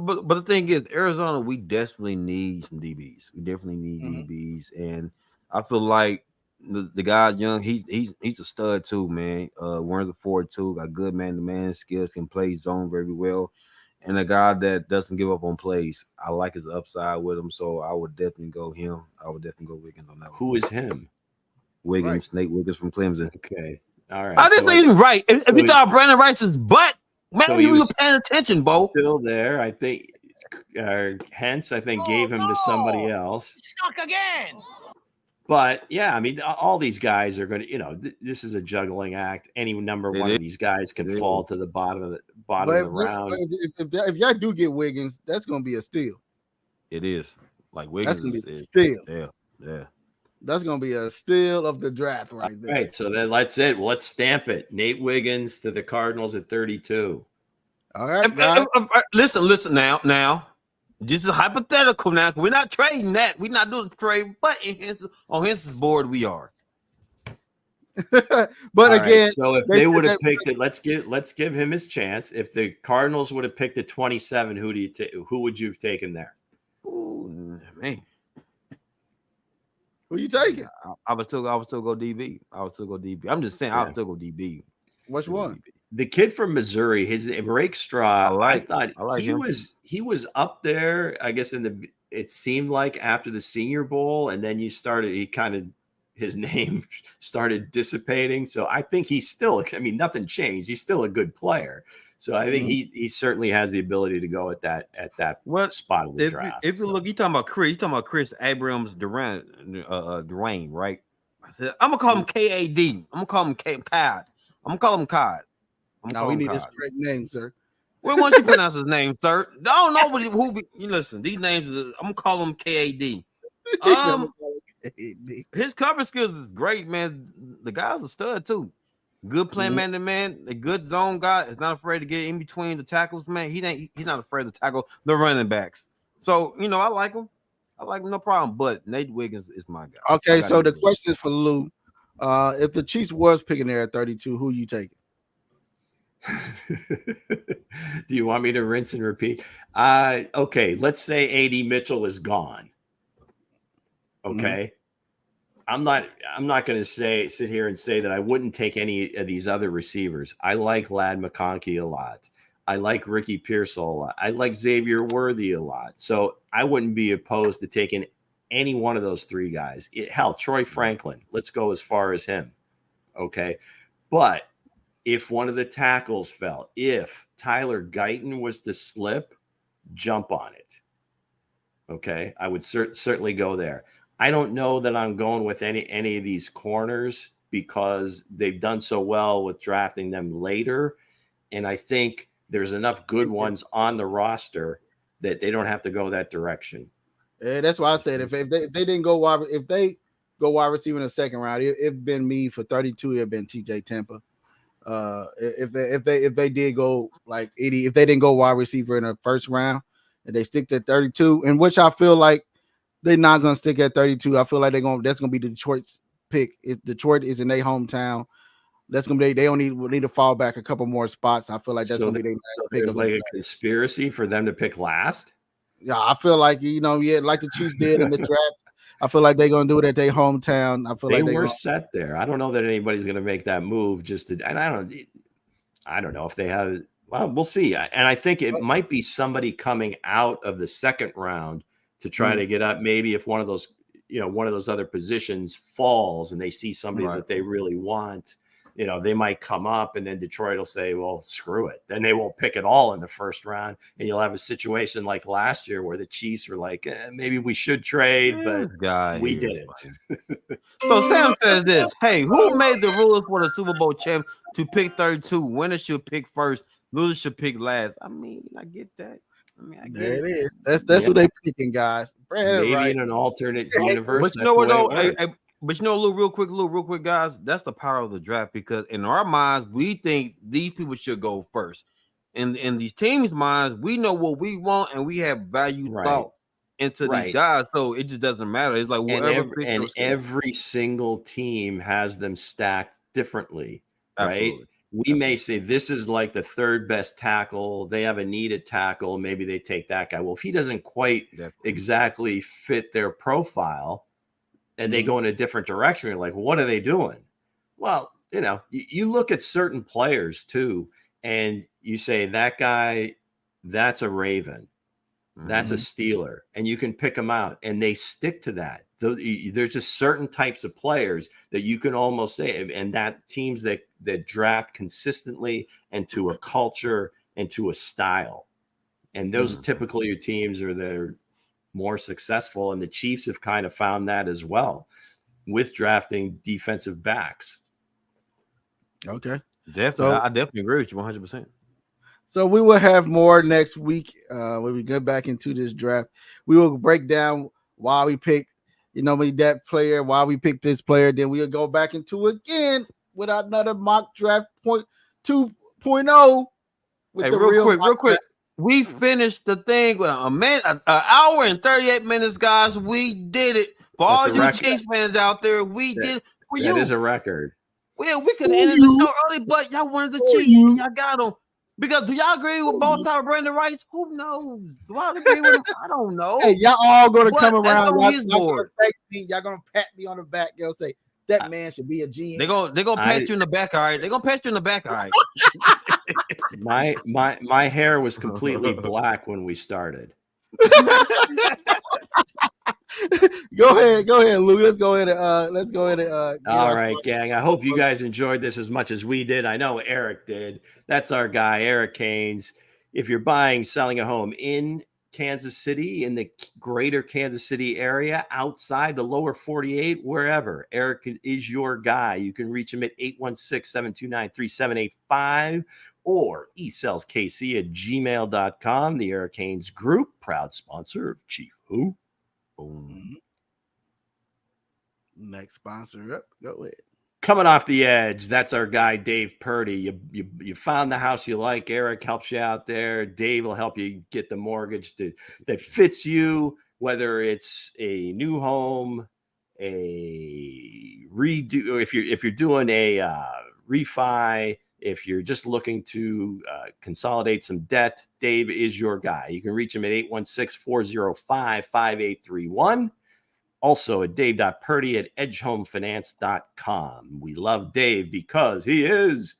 But the thing is, Arizona, we desperately need some DBs. We definitely need DBs, and I feel like the guy Young, he's a stud too, man. Runs a 4.2, got good man-to-man skills, can play zone very well, and a guy that doesn't give up on plays. I like his upside with him, so I would definitely go him. I would definitely go Wiggins on that one. Who is him? Wiggins, right. Nate Wiggins from Clemson. Okay, all right. I just think he's right. If you thought Brandon Rice's butt. Man, so you were paying attention, Bo. Still there. I think Hense, gave him to somebody else. Stuck again. But yeah, I mean, all these guys are going to, this is a juggling act. Any number one of these guys can fall to the bottom of the round. If y'all do get Wiggins, that's going to be a steal. It is. Like Wiggins that's going to be a steal. Yeah. That's going to be a steal of the draft right there. Right. So then let's stamp it. Nate Wiggins to the Cardinals at 32. All right. Listen now. This is hypothetical now. We're not trading that. We're not doing the trade, but on Hense's board, we are. But all again, right, so if they would have picked it, let's give him his chance. If the Cardinals would have picked at 27, who would you have taken there? Ooh, man. Who you taking? I would still go DB. I'm just saying, I would still go DB. Which one? The kid from Missouri, his Rakestraw. I thought he was up there. I guess it seemed like after the Senior Bowl, and then his name started dissipating. So I think he's still. I mean, nothing changed. He's still a good player. So I think he certainly has the ability to go at that spot of the draft. If you look, you talking about Chris Abrams Dwayne, right? I'm gonna call him KAD. I'm gonna call him Cod. I'm gonna call him Cod. No, we need his correct name, sir. Well, once you pronounce his name, sir, I don't know you listen. These names, I'm gonna call him KAD. His cover skills is great, man. The guy's a stud too. Good playing man to man, a good zone guy. Is not afraid to get in between the tackles, man. He's not afraid to tackle the running backs. So I like him. No problem. But Nate Wiggins is my guy. Okay, so the question is for Lou: If the Chiefs was picking there at 32, who you taking? Do you want me to rinse and repeat? Okay, let's say AD Mitchell is gone. Okay. I'm not going to sit here and say that I wouldn't take any of these other receivers. I like Ladd McConkey a lot. I like Ricky Pearsall a lot. I like Xavier Worthy a lot. So I wouldn't be opposed to taking any one of those three guys. Hell, Troy Franklin. Let's go as far as him. Okay. But if one of the tackles fell, if Tyler Guyton was to slip, jump on it. Okay. I would certainly go there. I don't know that I'm going with any of these corners because they've done so well with drafting them later. And I think there's enough good ones on the roster that they don't have to go that direction. Yeah, that's why I said if they didn't go wide receiver in the second round, it'd been me for 32. It'd been TJ Tempa. If they did go like 80, if they didn't go wide receiver in the first round and they stick to 32, in which I feel like they're not gonna stick at 32. I feel like that's gonna be Detroit's pick. Detroit is in their hometown. That's gonna be they don't need to fall back a couple more spots. I feel like that's gonna be their last pick. There's like a conspiracy for them to pick last. Yeah, I feel like like the Chiefs did in the draft. I feel like they're gonna do it at their hometown. I feel they like were set there. I don't know that anybody's gonna make that move just to. And I don't know if they have. Well, we'll see. And I think it might be somebody coming out of the second round to try to get up. Maybe if one of those other positions falls and they see somebody that they really want, they might come up and then Detroit will say, well, screw it. Then they won't pick it all in the first round. And you'll have a situation like last year where the Chiefs were like, maybe we should trade, but we didn't. So Sam says this, hey, who made the rules for the Super Bowl champ to pick 32? Winners should pick first, losers should pick last. I mean, I get that. I get it is. That's who they picking, guys. Maybe in an alternate universe. But you know what, though? But real quick, guys, that's the power of the draft because in our minds, we think these people should go first. In these teams' minds, we know what we want and we have value thought into these guys. So it just doesn't matter. It's like whatever. And every single team has them stacked differently, right? We may say this is like the third best tackle. They have a needed tackle. Maybe they take that guy. Well, if he doesn't quite exactly fit their profile and they go in a different direction, you're like, well, what are they doing? Well, you look at certain players too, and you say that guy, that's a Raven. That's a Steeler. And you can pick them out and they stick to that. There's just certain types of players that you can almost say, and that teams that draft consistently and to a culture and to a style. And those typically are teams they're more successful. And the Chiefs have kind of found that as well with drafting defensive backs. Okay. Definitely. I definitely agree with you 100%. So we will have more next week when we get back into this draft. We will break down why we picked, that player, why we picked this player. Then we'll go back into again with another mock draft 2.0. Hey, real quick. We finished the thing with an hour and 38 minutes, guys. We did it. For all you Chiefs fans out there, we did it for you. That is a record. Well, we could have ended the show early, but y'all wanted the Chiefs. And y'all got them. Because do y'all agree with Baltimore Brandon Rice? Who knows? Do I agree with him? I don't know. Hey, y'all all going to come around. Y'all going to pat me on the back. Y'all say, that man should be a GM. They're gonna pat you in the back, all right? They're going to pat you in the back, all right? My hair was completely black when we started. Go ahead, Lou. Let's go ahead. All right, gang. I hope you guys enjoyed this as much as we did. I know Eric did. That's our guy, Eric Haynes. If you're selling a home in Kansas City, in the greater Kansas City area, outside the lower 48, wherever, Eric is your guy. You can reach him at 816-729-3785 or esellskc@gmail.com. The Eric Haynes Group, proud sponsor of Chief Who. Boom. Next sponsor up. Go ahead. Coming off the edge, that's our guy, Dave Purdy. You found the house you like. Eric helps you out there. Dave will help you get the mortgage that fits you, whether it's a new home, a redo, if you're doing a refi, if you're just looking to consolidate some debt, Dave is your guy. You can reach him at 816-405-5831. Also at dave.purdy@edgehomefinance.com. We love Dave because he is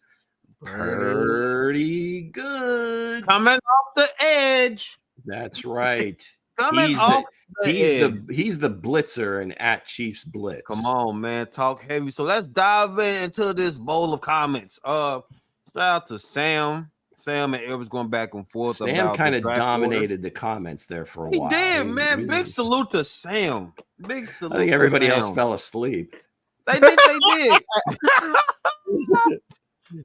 pretty good. Coming off the edge. That's right. Coming off the edge. He's the blitzer and at Chiefs Blitz. Come on, man. Talk heavy. So let's dive into this bowl of comments. Shout out to Sam. Sam and Edwards going back and forth. Sam kind of dominated the comments there for a while. He did, man. Big salute to Sam. Big salute. I think everybody else fell asleep. They did.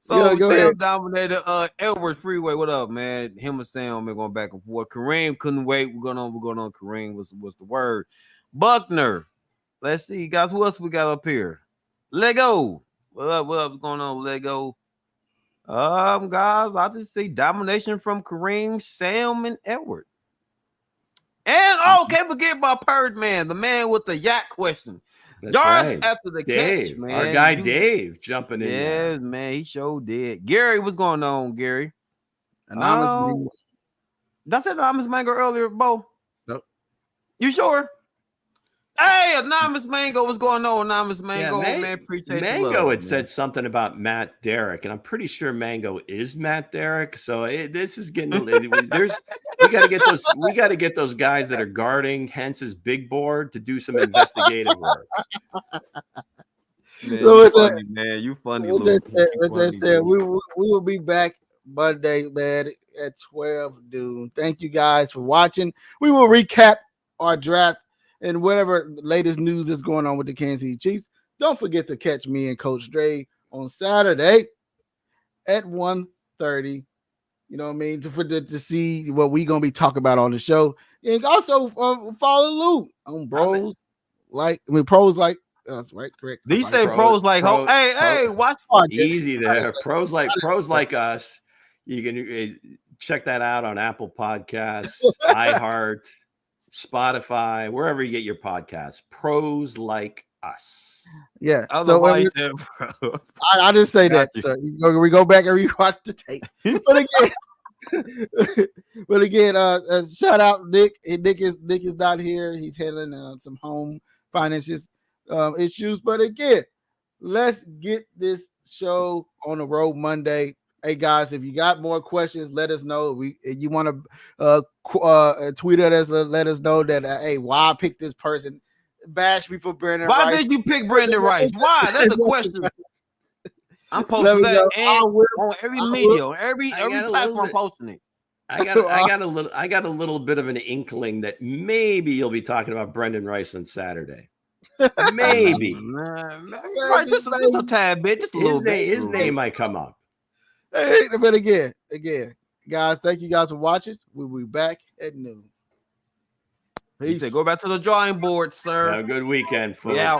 So Sam dominated Edwards Freeway. What up, man? Him and Sam been going back and forth. Kareem couldn't wait. We're going on. Kareem was the word. Buckner. Let's see, guys. Who else we got up here? Lego. What up? What's going on, Lego? Guys, I just see domination from Kareem, Sam, and Edward. And can't forget about Purd Man, the man with the yacht question. That's Yards right. after the Dave, catch, man. Our guy Dave jumping in. Yeah, man, he sure did. Gary, what's going on, Gary? Anonymous Mango. Did I say Anonymous Mango earlier, Bo? Nope. You sure? Hey, Anonymous Mango, what's going on, Anonymous Mango? Yeah, man, appreciate Mango had said something about Matt Derrick, and I'm pretty sure Mango is Matt Derrick. So this is getting we got to get those guys that are guarding Hense's big board to do some investigative work. Man, So you funny, man. You funny. With that said, we will be back Monday, man, at 12 noon. Thank you guys for watching. We will recap our draft and whatever latest news is going on with the Kansas City Chiefs. Don't forget to catch me and Coach Dre on Saturday at 1:30. You know what I mean? To see what we're going to be talking about on the show. And also follow Lou on Pros like us, right? Correct. These say pros like hey, watch easy there. Pros like us. You can check that out on Apple Podcasts, iHeart, Spotify, wherever you get your podcasts. Pros like us. Yeah. So I just say that. So we go back and rewatch the tape. But again, shout out Nick. Nick is not here. He's handling some home finances issues. But again, let's get this show on the road Monday. Hey guys, if you got more questions, let us know. You want to tweet at us, let us know that hey, why I picked this person. Bash me for Brandon Rice. Why did you pick Brandon Rice? Why? That's a question. I'm posting that on every media, on every platform. I'm posting it. I got a little bit of an inkling that maybe you'll be talking about Brendan Rice on Saturday. Maybe. Just a tad bit, just a little bit. His name might come up. Hey, but again, guys, thank you guys for watching. We'll be back at noon. Peace. Go back to the drawing board, sir. Have a good weekend, folks. Yeah.